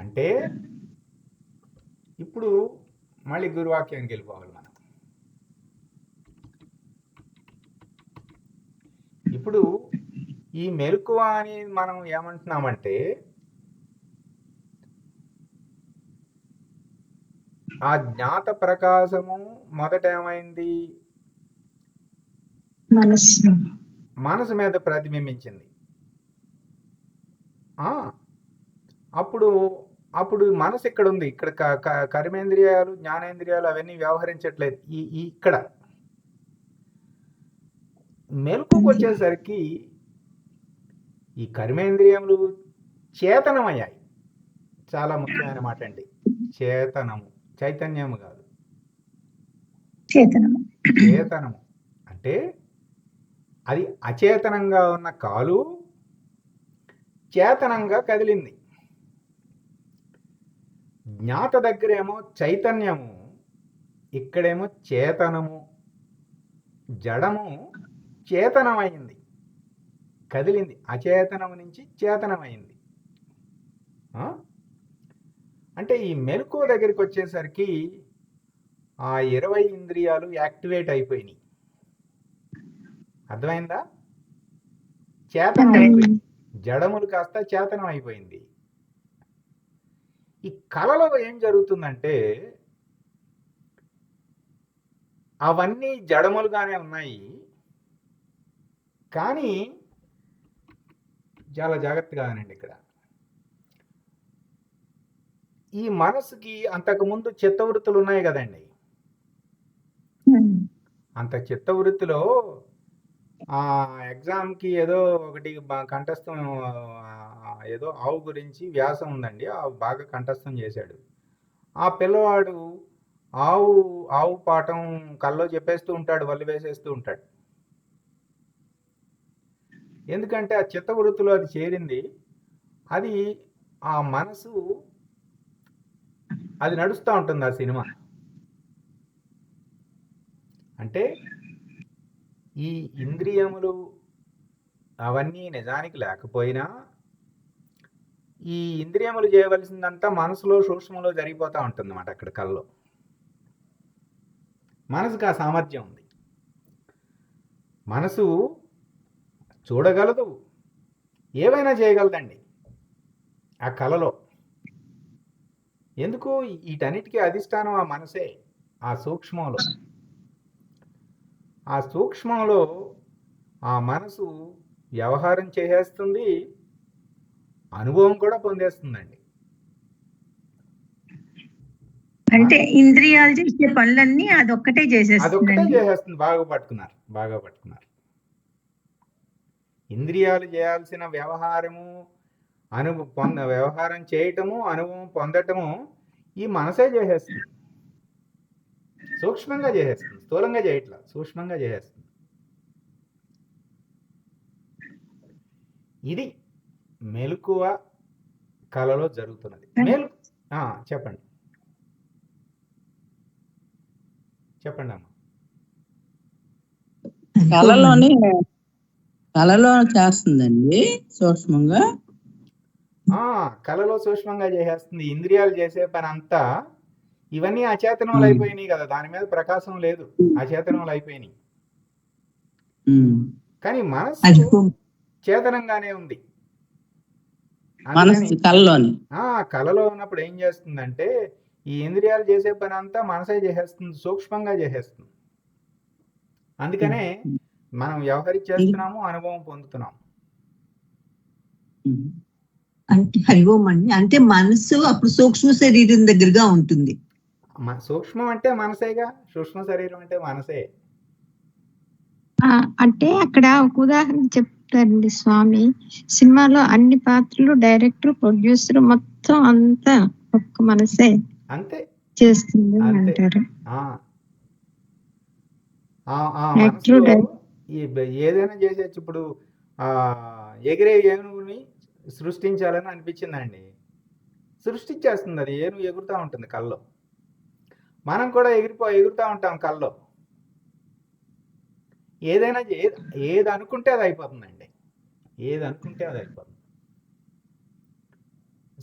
అంటే ఇప్పుడు మళ్ళీ గురువాక్యానికి వెళ్ళిపోవాలి మనం. ఇప్పుడు ఈ మెలకువ అని మనం ఏమంటున్నామంటే, ఆ జ్ఞాత ప్రకాశము మొదట ఏమైంది? మనసు మీద ప్రతిబింబించింది. అప్పుడు మనసు ఇక్కడ ఉంది. ఇక్కడ కర్మేంద్రియాలు, జ్ఞానేంద్రియాలు అవన్నీ వ్యవహరించట్లేదు. ఇక్కడ మెలకువకు వచ్చేసరికి ఈ కర్మేంద్రియములు చేతనమయ్యాయి. చాలా ముఖ్యమైన మాట అండి. చేతనము, చైతన్యము కాదు, చేతనము. అంటే అది అచేతనంగా ఉన్న కాలు చేతనంగా కదిలింది. జ్ఞాత దగ్గరేమో చైతన్యము, ఇక్కడేమో చేతనము. జడము చేతనమైంది, కదిలింది. అచేతనము నుంచి చేతనమైంది. అంటే ఈ మెలకువ దగ్గరికి వచ్చేసరికి ఆ 20 ఇంద్రియాలు యాక్టివేట్ అయిపోయినాయి. అర్థమైందా? చేతనం అయిపోయింది. జడములు కాస్త చేతనం అయిపోయింది. ఈ కళలో ఏం జరుగుతుందంటే, అవన్నీ జడములుగానే ఉన్నాయి. కానీ చాలా జాగ్రత్తగా వినండి. ఇక్కడ ఈ మనసుకి అంతకుముందు చిత్తవృత్తులు ఉన్నాయి కదండి. అంత చిత్తవృత్తిలో ఆ ఎగ్జామ్కి ఏదో ఒకటి కంఠస్థం, ఏదో ఆవు గురించి వ్యాసం ఉందండి, బాగా కంఠస్థం చేశాడు. ఆ పిల్లవాడు ఆవు ఆవు పాఠం కల్లో చెప్పేస్తూ ఉంటాడు, వల్లి వేసేస్తూ ఉంటాడు. ఎందుకంటే ఆ చిత్తవృత్తిలో అది చేరింది. అది ఆ మనసు, అది నడుస్తూ ఉంటుంది ఆ సినిమా. అంటే ఈ ఇంద్రియములు అవన్నీ నిజానికి లేకపోయినా ఈ ఇంద్రియములు చేయవలసిందంతా మనసులో సూక్ష్మంలో జరిగిపోతూ ఉంటుంది అన్నమాట. అక్కడ కల్లో మనసుకు ఆ సామర్థ్యం ఉంది. మనసు చూడగలదు, ఏవైనా చేయగలదండి ఆ కళలో. ఎందుకు? వీటన్నిటికీ అధిష్టానం ఆ మనసే, ఆ సూక్ష్మంలో. ఆ సూక్ష్మంలో ఆ మనసు వ్యవహారం చేసేస్తుంది, అనుభవం కూడా పొందేస్తుందండి. అంటే ఇంద్రియాలు చేసే పనులన్నీ అదొక్కటే అదొక్కటే చేసేస్తుందండి. చేసేస్తుంది. బాగా పట్టుకున్నారు. ఇంద్రియాలు చేయాల్సిన వ్యవహారము, వ్యవహారం చేయటము, అనుభవం పొందటము ఈ మనసే చేసేస్తుంది. సూక్ష్మంగా చేసేస్తుంది, స్థూలంగా చేయట్లా, సూక్ష్మంగా చేసేస్తుంది. ఇది మెలకువ కళలో జరుగుతున్నది. చెప్పండి అమ్మా. కళలో చేస్తుందండి సూక్ష్మంగా. కళలో సూక్ష్మంగా చేసేస్తుంది. ఇంద్రియాలు చేసే పని అంతా ఇవన్నీ అచేతనములు అయిపోయినాయి కదా, దాని మీద ప్రకాశం లేదు, అచేతనములు అయిపోయినాయి. కానీ మనసు చేతనంగానే ఉంది. కళలో ఉన్నప్పుడు ఏం చేస్తుందంటే ఈ ఇంద్రియాలు చేసే పని అంతా మనసే చేసేస్తుంది, సూక్ష్మంగా చేసేస్తుంది. అందుకనే మనం వ్యవహరించేస్తున్నాము, అనుభవం పొందుతున్నాం. అంటే హరిఓం అండి, అంటే మనసు అప్పుడు సూక్ష్మ శరీరం దగ్గరగా ఉంటుంది. సూక్ష్మం అంటే మనసేగా, సూక్ష్మ శరీరం అంటే మనసే. అంటే అక్కడ ఒక ఉదాహరణ చెప్తారండి స్వామి. సినిమాలో అన్ని పాత్రలు డైరెక్టర్, ప్రొడ్యూసర్ మొత్తం అంతా ఒక్క మనసే అంతే చేస్తుంది అంటారు. ఏదైనా చేసేచ్చు. ఇప్పుడు ఎగిరే ఏనుగుని సృష్టించాలని అనిపించిందండి, సృష్టించేస్తుంది. అది ఏనుగు ఎగురుతూ ఉంటుంది కల్లో. మనం కూడా ఎగురుతూ ఉంటాం కల్లో. ఏదైనా ఏది అనుకుంటే అది అయిపోతుందండి, ఏది అనుకుంటే అది అయిపోతుంది.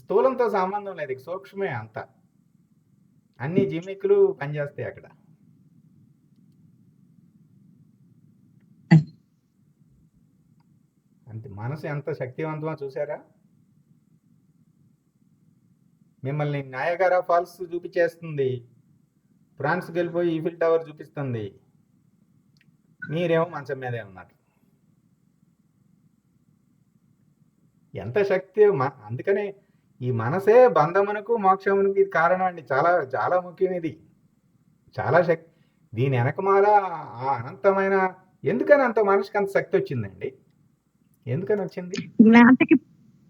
స్థూలంతో సంబంధం లేదు, సూక్ష్మే అంతా. అన్ని జిమ్మికులు పనిచేస్తాయి అక్కడ. అంతే. మనసు ఎంత శక్తివంతమో చూసారా? మిమ్మల్ని నయాగరా ఫాల్స్ చూపించేస్తుంది, ఫ్రాన్స్కి వెళ్ళిపోయి ఈఫిల్ టవర్ చూపిస్తుంది, మీరేమో మంచం మీదే ఉన్నారు. ఎంత శక్తి! అందుకనే ఈ మనసే బంధమునకు మోక్షమునకు ఇది కారణం అండి. చాలా చాలా ముఖ్యం ఇది, చాలా శక్తి. దీని వెనకమాల ఆ అనంతమైన, ఎందుకని అంత మనిషికి అంత శక్తి వచ్చిందండి? ఎందుకని వచ్చింది?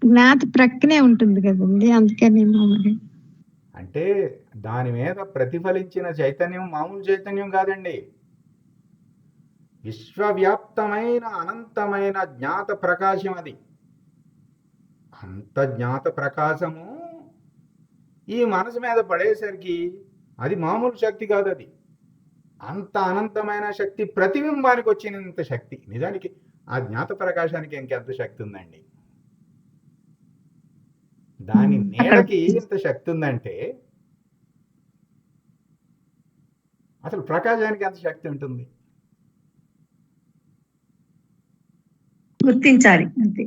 జ్ఞాత ప్రక్కనే ఉంటుంది కదండి, అందుకని. అంటే దాని మీద ప్రతిఫలించిన చైతన్యం మామూలు చైతన్యం కాదండి, విశ్వవ్యాప్తమైన అనంతమైన జ్ఞాత ప్రకాశం. అది అంత జ్ఞాత ప్రకాశము ఈ మనసు మీద పడేసరికి అది మామూలు శక్తి కాదు, అది అంత అనంతమైన శక్తి. ప్రతిబింబానికి వచ్చినంత శక్తి. నిజానికి ఆ జ్ఞాత ప్రకాశానికి ఇంకెంత శక్తి ఉందండి? దాని నీడకి ఇంత శక్తి ఉందంటే అసలు ప్రకాశానికి ఎంత శక్తి ఉంటుంది? గుర్తించాలి అంతే.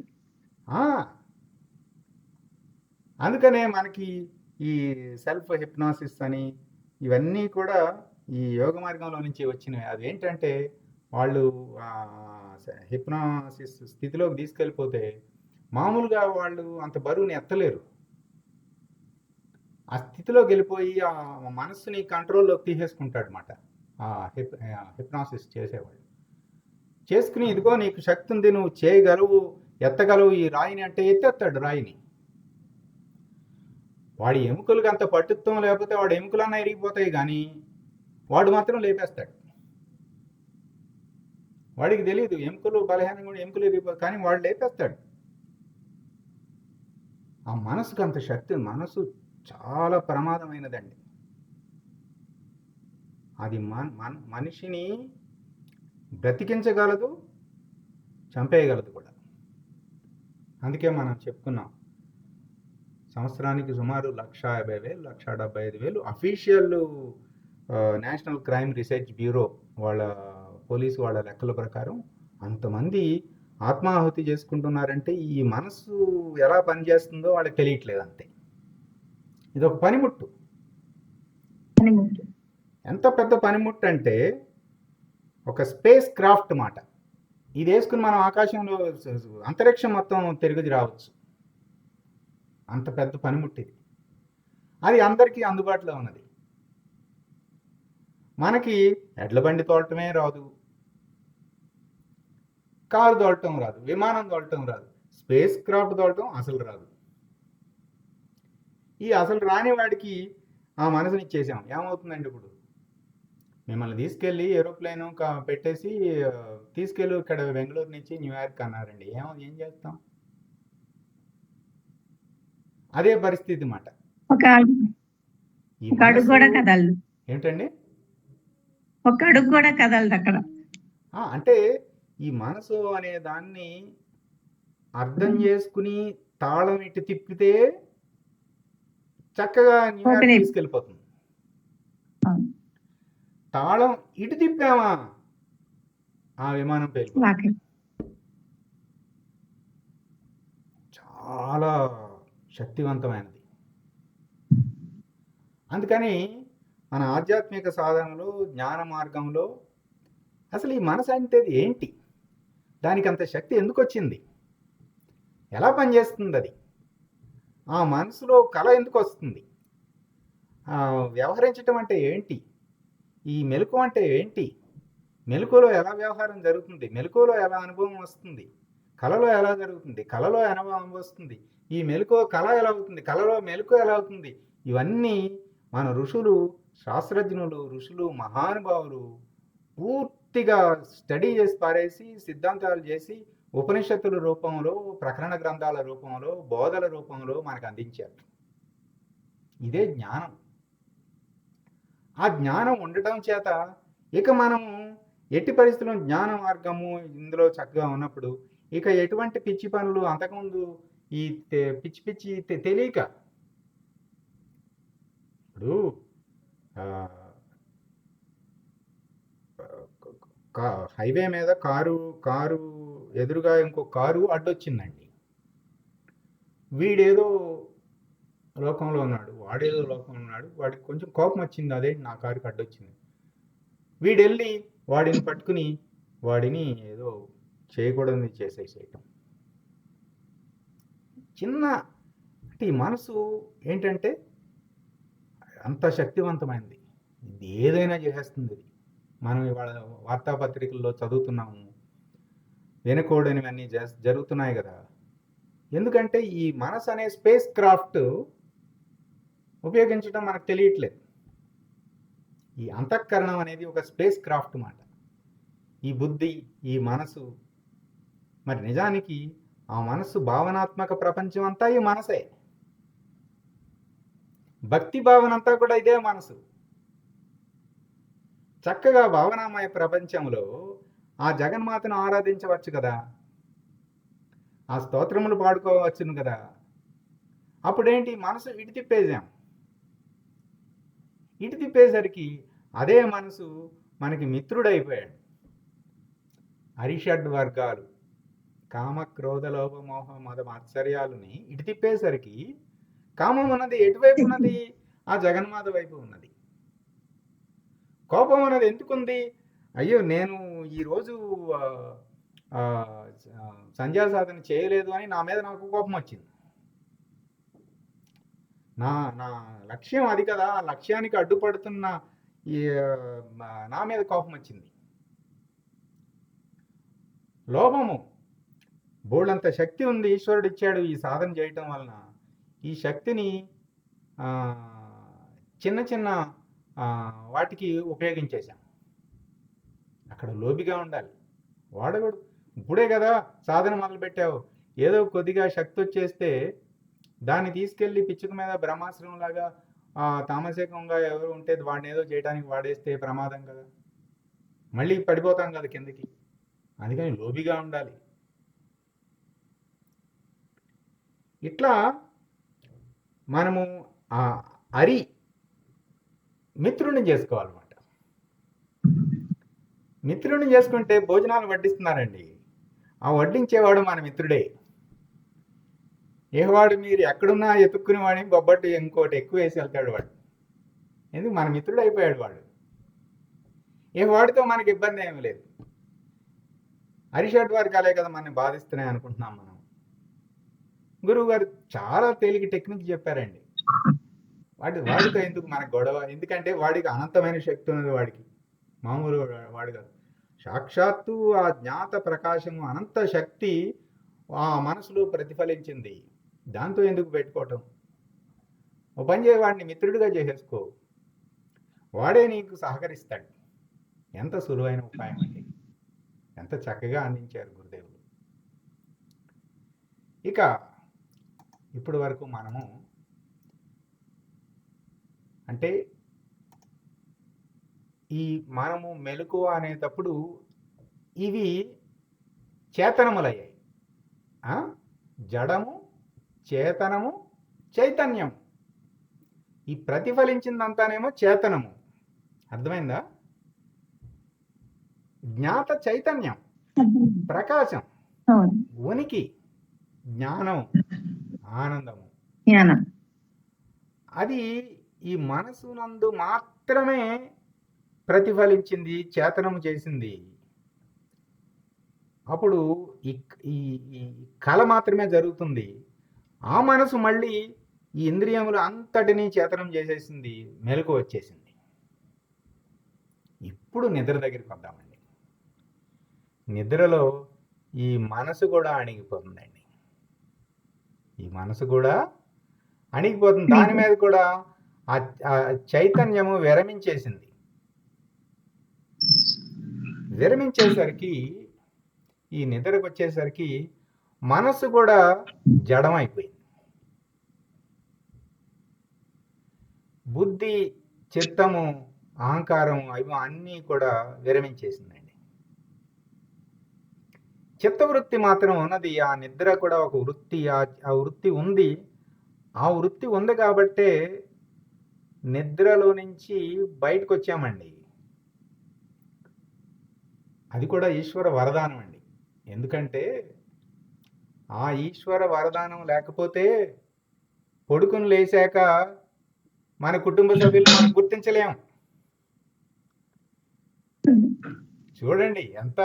అందుకనే మనకి ఈ సెల్ఫ్ హిప్నాసిస్ అని ఇవన్నీ కూడా ఈ యోగ మార్గంలో నుంచి వచ్చినవి. అదేంటంటే వాళ్ళు హిప్నాసిస్ స్థితిలోకి తీసుకెళ్ళిపోతే మామూలుగా వాళ్ళు అంత బరువుని ఎత్తలేరు. ఆ స్థితిలోకి వెళ్ళిపోయి ఆ మనస్సుని కంట్రోల్లోకి తీసేసుకుంటాడు అనమాట. ఆ హిప్నాసిస్ చేసేవాడు చేసుకుని, ఇదిగో నీకు శక్తి ఉంది, నువ్వు చేయగలవు, ఎత్తగలవు ఈ రాయిని అంటే ఎత్తేస్తాడు రాయిని. వాడి ఎముకలకు అంత పట్టుత్వం లేకపోతే వాడి ఎముకలన్నా ఇరిగిపోతాయి, కానీ వాడు మాత్రం లేపేస్తాడు. వాడికి తెలియదు ఎముకలు బలహీనంగా కూడా ఎముకలు ఇరిగిపోతాయి, కానీ వాడు లేపేస్తాడు. ఆ మనసుకు అంత శక్తి. మనసు చాలా ప్రమాదమైనదండి. అది మనిషిని బ్రతికించగలదు, చంపేయగలదు కూడా. అందుకే మనం చెప్పుకున్నాం, సంవత్సరానికి సుమారు 1,50,000, 1,75,000 official national crime research bureau వాళ్ళ పోలీసు వాళ్ళ లెక్కల ప్రకారం అంతమంది ఆత్మాహుతి చేసుకుంటున్నారంటే ఈ మనసు ఎలా పనిచేస్తుందో వాళ్ళకి తెలియట్లేదు అంతే. ఇది ఒక పనిముట్టు. ఎంత పెద్ద పనిముట్టు అంటే ఒక స్పేస్ క్రాఫ్ట్ మాట. ఇది వేసుకుని మనం ఆకాశంలో అంతరిక్షం మొత్తం తిరిగి రావచ్చు. అంత పెద్ద పనిముట్టు ఇది. అది అందరికీ అందుబాటులో ఉన్నది. మనకి ఎడ్ల బండి తోలటమే రాదు, కారు తోలటం రాదు, విమానం తోలటం రాదు, స్పేస్ క్రాఫ్ట్ తోలటం అసలు రాదు. ఈ అసలు రాని వాడికి ఆ మనసుని ఇచ్చేసాం. ఏమవుతుందండి, ఇప్పుడు మిమ్మల్ని తీసుకెళ్ళి ఏరోప్లేన్ పెట్టేసి తీసుకెళ్ళి ఇక్కడ బెంగళూరు నుంచి న్యూయార్క్ అన్నారండి, ఏం చేస్తాం? అదే పరిస్థితి మాట. ఒక అడుగు కూడా కదలదు. ఏంటండి? ఒక అడుగు కూడా కదలదు అక్కడ. అంటే ఈ మనసు అనే దాన్ని అర్థం చేసుకుని తాళం ఇటు తిప్పితే చక్కగా న్యూయార్క్ తీసుకెళ్ళిపోతుంది. తాళం ఇటు తిప్పామా ఆ విమానం పేరు. చాలా శక్తివంతమైనది. అందుకని మన ఆధ్యాత్మిక సాధనలో, జ్ఞాన మార్గంలో అసలు ఈ మనసు అంటే ఏంటి, దానికి అంత శక్తి ఎందుకు వచ్చింది, ఎలా పనిచేస్తుంది అది, ఆ మనసులో కళ ఎందుకు వస్తుంది, వ్యవహరించటం అంటే ఏంటి, ఈ మెలకువ అంటే ఏంటి, మెలకువలో ఎలా వ్యవహారం జరుగుతుంది, మెలకువలో ఎలా అనుభవం వస్తుంది, కళలో ఎలా జరుగుతుంది, కళలో అనుభవం వస్తుంది, ఈ మెలకువ కళ ఎలా అవుతుంది, కళలో మెలకువ ఎలా అవుతుంది, ఇవన్నీ మన ఋషులు, శాస్త్రజ్ఞులు, ఋషులు, మహానుభావులు పూర్తిగా స్టడీ చేసి పారేసి, సిద్ధాంతాలు చేసి, ఉపనిషత్తుల రూపంలో, ప్రకరణ గ్రంథాల రూపంలో, బోధల రూపంలో మనకు అందించారు. ఇదే జ్ఞానం. ఆ జ్ఞానం ఉండటం చేత ఇక మనము ఎట్టి పరిస్థితుల్లో జ్ఞాన మార్గము ఇందులో చక్కగా ఉన్నప్పుడు ఇక ఎటువంటి పిచ్చి పనులు, అంతకుముందు ఈ పిచ్చి పిచ్చి తెలియక, ఇప్పుడు హైవే మీద కారు ఎదురుగా ఇంకో కారు అడ్డొచ్చిందండి. వీడేదో లోకంలో ఉన్నాడు, వాడేదో లోకంలో ఉన్నాడు, వాడికి కొంచెం కోపం వచ్చింది, అదే నా కారుకి అడ్డొచ్చింది. వీడెళ్ళి వాడిని పట్టుకుని వాడిని ఏదో చేయకూడదని చేసేసేయటం. చిన్న అంటే ఈ మనసు ఏంటంటే అంత శక్తివంతమైనది, ఇది ఏదైనా చేసేస్తుంది. ఇది మనం ఇవాళ వార్తాపత్రికల్లో చదువుతున్నాము, వినకూడనివన్నీ జరుగుతున్నాయి కదా. ఎందుకంటే ఈ మనసు అనే స్పేస్ క్రాఫ్ట్ ఉపయోగించడం మనకు తెలియట్లేదు. ఈ అంతఃకరణం అనేది ఒక స్పేస్ క్రాఫ్ట్ మాట. ఈ బుద్ధి, ఈ మనసు, మరి నిజానికి ఆ మనసు భావనాత్మక ప్రపంచం అంతా ఈ మనసే. భక్తి భావన అంతా కూడా ఇదే మనసు. చక్కగా భావనామయ ప్రపంచంలో ఆ జగన్మాతను ఆరాధించవచ్చు కదా, ఆ స్తోత్రములు పాడుకోవచ్చును కదా. అప్పుడేంటి, మనసు ఇటు తిప్పేసాం. ఇటు తిప్పేసరికి అదే మనసు మనకి మిత్రుడైపోయాడు. అరిషడ్ వర్గాలు, కామ, క్రోధ, లోభ, మోహ, మద, మాత్సర్యాలని ఇటు తిప్పేసరికి కామం ఉన్నది ఎటువైపు ఉన్నది, ఆ జగన్మాత వైపు ఉన్నది. కోపం అన్నది ఎందుకుంది, అయ్యో నేను ఈరోజు సంధ్యా సాధన చేయలేదు అని నా మీద నాకు కోపం వచ్చింది. నా నా లక్ష్యం అది కదా, ఆ లక్ష్యానికి అడ్డుపడుతున్న ఈ నా మీద కోపం వచ్చింది. లోభము. బోళ్ళంత శక్తి ఉంది, ఈశ్వరుడు ఇచ్చాడు ఈ సాధన చేయటం వలన. ఈ శక్తిని ఆ, చిన్న చిన్న వాటికి ఉపయోగించేశాం. అక్కడ లోబిగా ఉండాలి. వాడకూడదు. ఇప్పుడే కదా సాధన మొదలు పెట్టావు, ఏదో కొద్దిగా శక్తి వచ్చేస్తే దాన్ని తీసుకెళ్ళి పిచ్చుక మీద బ్రహ్మాస్త్రం లాగా తామసికంగా ఎవరు ఉంటే వాడిని ఏదో చేయడానికి వాడేస్తే ప్రమాదం కదా, మళ్ళీ పడిపోతాం కదా కిందకి. అందుకని లోబిగా ఉండాలి. ఇట్లా మనము ఆ అరి మిత్రుడిని చేసుకోవాలన్నమాట. మిత్రుడిని చేసుకుంటే భోజనాలు వడ్డిస్తున్నారండి, ఆ వడ్డించేవాడు మన మిత్రుడే. ఏవాడు మీరు ఎక్కడున్నా ఎత్తుక్కుని వాడిని బొబ్బట్టు ఇంకోటి ఎక్కువ వేసి వెళ్తాడు వాడు. ఎందుకు? మన మిత్రుడు అయిపోయాడు వాడు. ఏ వాడితో మనకి ఇబ్బంది ఏమీ లేదు. అరిషడ్ వర్గాలే కదా మనని బాధిస్తున్నాయి అనుకుంటున్నాం మనం. గురువు గారు చాలా తేలిక టెక్నిక్ చెప్పారండి. వాడితో ఎందుకు మనకు గొడవ? ఎందుకంటే వాడికి అనంతమైన శక్తి ఉన్నది, వాడికి మామూలు వాడు కాదు. సాక్షాత్తు ఆ జ్ఞాత ప్రకాశము అనంత శక్తి ఆ మనసులో ప్రతిఫలించింది. దాంతో ఎందుకు పెట్టుకోవటం? ఓ పని చేయ, వాడిని మిత్రుడిగా చేసేసుకో, వాడే నీకు సహకరిస్తాడు. ఎంత సులువైన ఉపాయం అండి, ఎంత చక్కగా అందించారు గురుదేవులు. ఇక ఇప్పటి వరకు మనము అంటే మనము మెలకువ అనేటప్పుడు ఇవి చేతనములయ్యాయి. జడము, చేతనము, చైతన్యం. ఈ ప్రతిఫలించిందంతానేమో చేతనము. అర్థమైందా? జ్ఞాత చైతన్యం, ప్రకాశం, ఉనికి, జ్ఞానం, ఆనందము. అది ఈ మనసునందు మాత్రమే ప్రతిఫలించింది, చేతనము చేసింది. అప్పుడు ఈ కళ మాత్రమే జరుగుతుంది. ఆ మనసు మళ్ళీ ఈ ఇంద్రియములు అంతటినీ చేతనం చేసేసింది, మెలకు వచ్చేసింది. ఇప్పుడు నిద్ర దగ్గరికి వద్దామండి. నిద్రలో ఈ మనసు కూడా అణిగిపోతుందండి. ఈ మనసు కూడా అణిగిపోతుంది. దాని మీద కూడా ఆ చైతన్యము విరమించేసింది. విరమించేసరికి, ఈ నిద్రకు వచ్చేసరికి మనసు కూడా జడమైపోయింది. బుద్ధి, చిత్తము, అహంకారం అవి అన్నీ కూడా విరమించేసిందండి. చిత్తవృత్తి మాత్రం ఉన్నది. ఆ నిద్ర కూడా ఒక వృత్తి. ఆ వృత్తి ఉంది. ఆ వృత్తి ఉంది కాబట్టే నిద్రలో నుంచి బయటకు వచ్చామండి. అది కూడా ఈశ్వర వరదానం అండి. ఎందుకంటే ఆ ఈశ్వర వరదానం లేకపోతే పడుకుని లేచాక మన కుటుంబ సభ్యులు మనం గుర్తించలేం. చూడండి ఎంత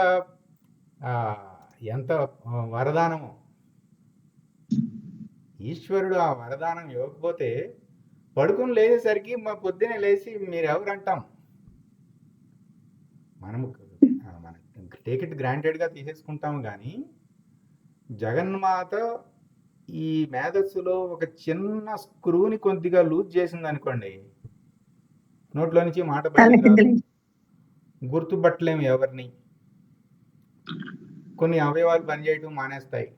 ఎంత వరదానము. ఈశ్వరుడు ఆ వరదానం ఇవ్వకపోతే పడుకుని లేచేసరికి మా పొద్దునే లేచి మీరెవరంటాం. మనము టేక్ ఇట్ గ్రాంటెడ్గా తీసేసుకుంటాము. కానీ జగన్మాత ఈ మేధస్సులో ఒక చిన్న స్క్రూని కొద్దిగా లూజ్ చేసింది అనుకోండి, నోట్లో నుంచి మాట బయటకు రాదు, గుర్తుపట్టలేము ఎవరిని. కొన్ని అవయవాలు పనిచేయటం మానేస్తాయి,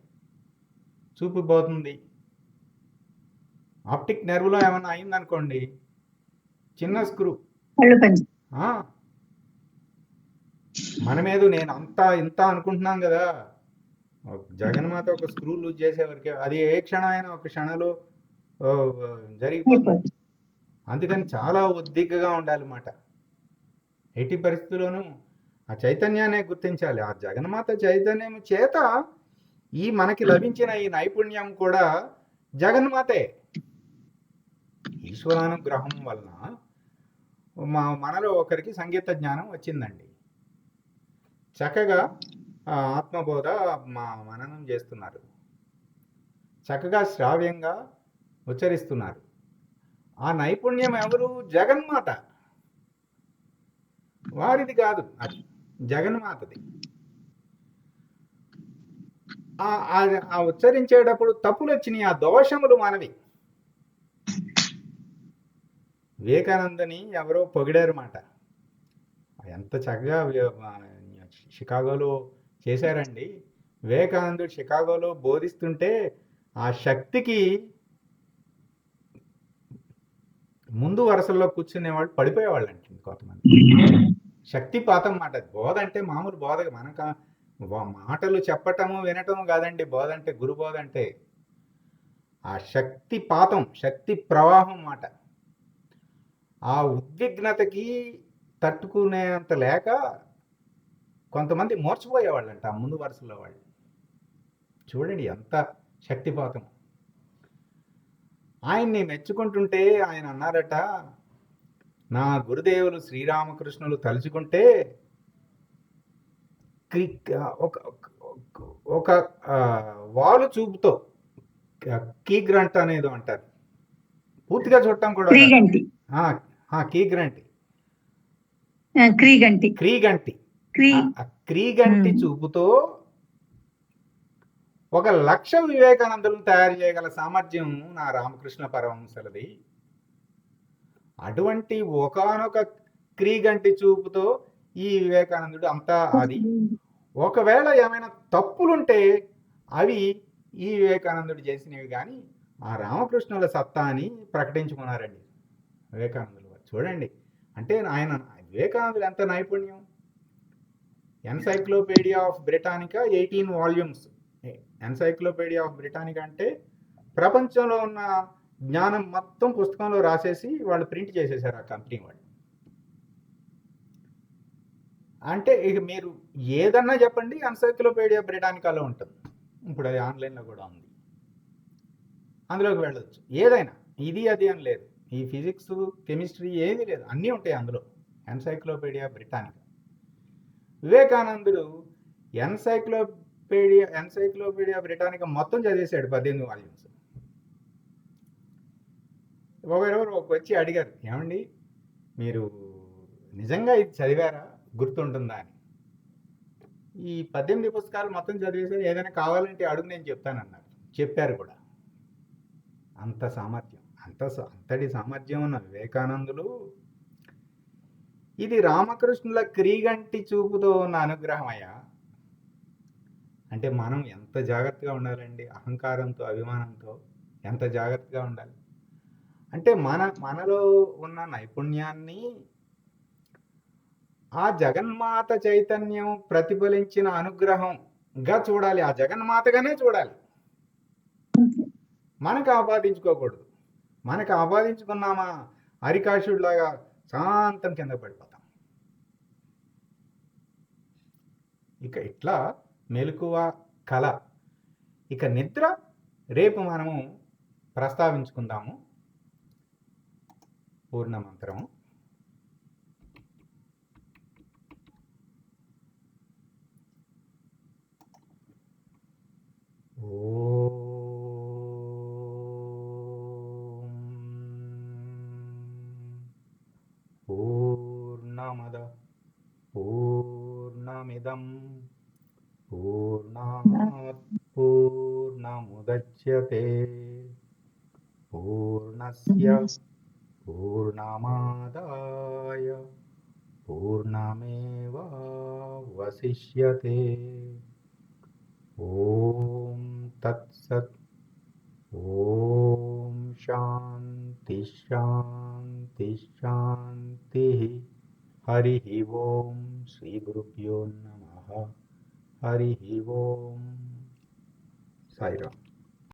చూపు పోతుంది. ఆప్టిక్ నెర్వ్లో ఏమన్నా అయిందనుకోండి, చిన్న స్క్రూ, మనమేదో నేను అంతా ఇంత అనుకుంటున్నాం కదా, జగన్మాత ఒక స్క్రూ లూజ్ చేసేవరకే అది ఏ క్షణమైనా ఒక క్షణంలో జరిగిపోతుంది. అందుకని చాలా ఉద్దిగ్గా ఉండాలన్నమాట. ఎట్టి పరిస్థితుల్లోనూ ఆ చైతన్యాన్ని గుర్తించాలి. ఆ జగన్మాత చైతన్యం చేత ఈ మనకి లభించిన ఈ నైపుణ్యం కూడా జగన్మాతే. ఈశ్వరానుగ్రహం వలన మనలో ఒకరికి సంగీత జ్ఞానం వచ్చిందండి. చక్కగా ఆత్మబోధ మననం చేస్తున్నారు, చక్కగా శ్రావ్యంగా ఉచ్చరిస్తున్నారు. ఆ నైపుణ్యం ఎవరు? జగన్మాత. వారిది కాదు, అది జగన్మాతది. ఆ ఉచ్చరించేటప్పుడు తప్పులు వచ్చినాయి, ఆ దోషములు మనవి. వివేకానందని ఎవరో పొగిడారు మాట, ఎంత చక్కగా షికాగోలో చేశారండి. వివేకానందుడు షికాగోలో బోధిస్తుంటే ఆ శక్తికి ముందు వరుసల్లో కూర్చునేవాళ్ళు పడిపోయేవాళ్ళు అంటుంది కొంతమంది. శక్తిపాతం మాట. బోధ అంటే మామూలు బోధ మనక మాటలు చెప్పటము వినటము కాదండి బోధ అంటే, గురు బోధ అంటే. ఆ శక్తిపాతం, శక్తి ప్రవాహం మాట. ఆ ఉద్విగ్నతకి తట్టుకునేంత లేక కొంతమంది మోర్చిపోయేవాళ్ళంట ఆ ముందు వరుసలో వాళ్ళు. చూడండి ఎంత శక్తిపాతం. ఆయన్ని మెచ్చుకుంటుంటే ఆయన అన్నారట, నా గురుదేవులు శ్రీరామకృష్ణులు తలుచుకుంటే ఒక వాలు చూపుతో, కీగ్రంట్ అనేది అంటారు, పూర్తిగా చూడటం కూడా క్రీగంటి కీగ్రంటి క్రీగంటి క్రీగంటి క్రీగంటి చూపుతో 1,00,000 వివేకానందులను తయారు చేయగల సామర్థ్యం నా రామకృష్ణ పరమహంసలది. అటువంటి ఒకానొక క్రీగంటి చూపుతో ఈ వివేకానందుడు అంతా అది. ఒకవేళ ఏమైనా తప్పులుంటే అవి ఈ వివేకానందుడు చేసినవి కానీ ఆ రామకృష్ణుల సత్తా అని ప్రకటించుకున్నారండి వివేకానందులు వారు. చూడండి, అంటే ఆయన వివేకానందుడు ఎంత నైపుణ్యం. Encyclopedia of Britannica 18 volumes. Encyclopedia of Britannica అంటే ప్రపంచంలో ఉన్న జ్ఞానం మొత్తం పుస్తకంలో రాసేసి వాళ్ళు ప్రింట్ చేసేసారు ఆ కంపెనీ వాళ్ళు. అంటే ఇక మీరు ఏదన్నా చెప్పండి, ఎన్సైక్లోపీడియా బ్రిటానికాలో ఉంటుంది. ఇప్పుడు అది ఆన్లైన్లో కూడా ఉంది, అందులోకి వెళ్ళొచ్చు. ఏదైనా ఇది అది అని లేదు, ఈ ఫిజిక్స్ కెమిస్ట్రీ ఏది లేదు, అన్నీ ఉంటాయి అందులో. Encyclopedia Britannica. వివేకానందుడు ఎన్సైక్లోపీడియా బ్రిటానికా మొత్తం చదివేశాడు, 18 వాల్యూమ్స్. ఒకరెవరు వచ్చి అడిగారు, ఏమండి మీరు నిజంగా ఇది చదివారా, గుర్తుంటుందా అని. ఈ 18 పుస్తకాలు మొత్తం చదివేశారు, ఏదైనా కావాలంటే అడుగు నేను చెప్తానన్నారు. చెప్పారు కూడా. అంత సామర్థ్యం, అంతటి సామర్థ్యం ఉన్న వివేకానందులు ఇది రామకృష్ణుల క్రీగంటి చూపుతో ఉన్న అనుగ్రహం అయ్యా. అంటే మనం ఎంత జాగ్రత్తగా ఉండాలండి, అహంకారంతో అభిమానంతో ఎంత జాగ్రత్తగా ఉండాలి. అంటే మనలో ఉన్న నైపుణ్యాన్ని ఆ జగన్మాత చైతన్యం ప్రతిఫలించిన అనుగ్రహంగా చూడాలి, ఆ జగన్మాతగానే చూడాలి. మనకు ఆపాదించుకోకూడదు. మనకు ఆపాదించుకున్నామా హరికాశుడిలాగా శాంతం కింద పడిపోతాం. ఇక ఇట్లా మెలకువ, కళ, ఇక నిద్ర రేపు మనము ప్రస్తావించుకుందాము. పూర్ణమంత్రము. పూర్ణమద పూర్ణమిదం పూర్ణాత్ పూర్ణముదచ్యతే పూర్ణస్య పూర్ణమాదాయ పూర్ణమేవావశిష్యతే. ఓం తత్సత్. ఓం శాంతి శాంతి శాంతి. హరి ఓం. శ్రీ గురుభ్యో నమః. హరి ఓం. సాయిరామ్.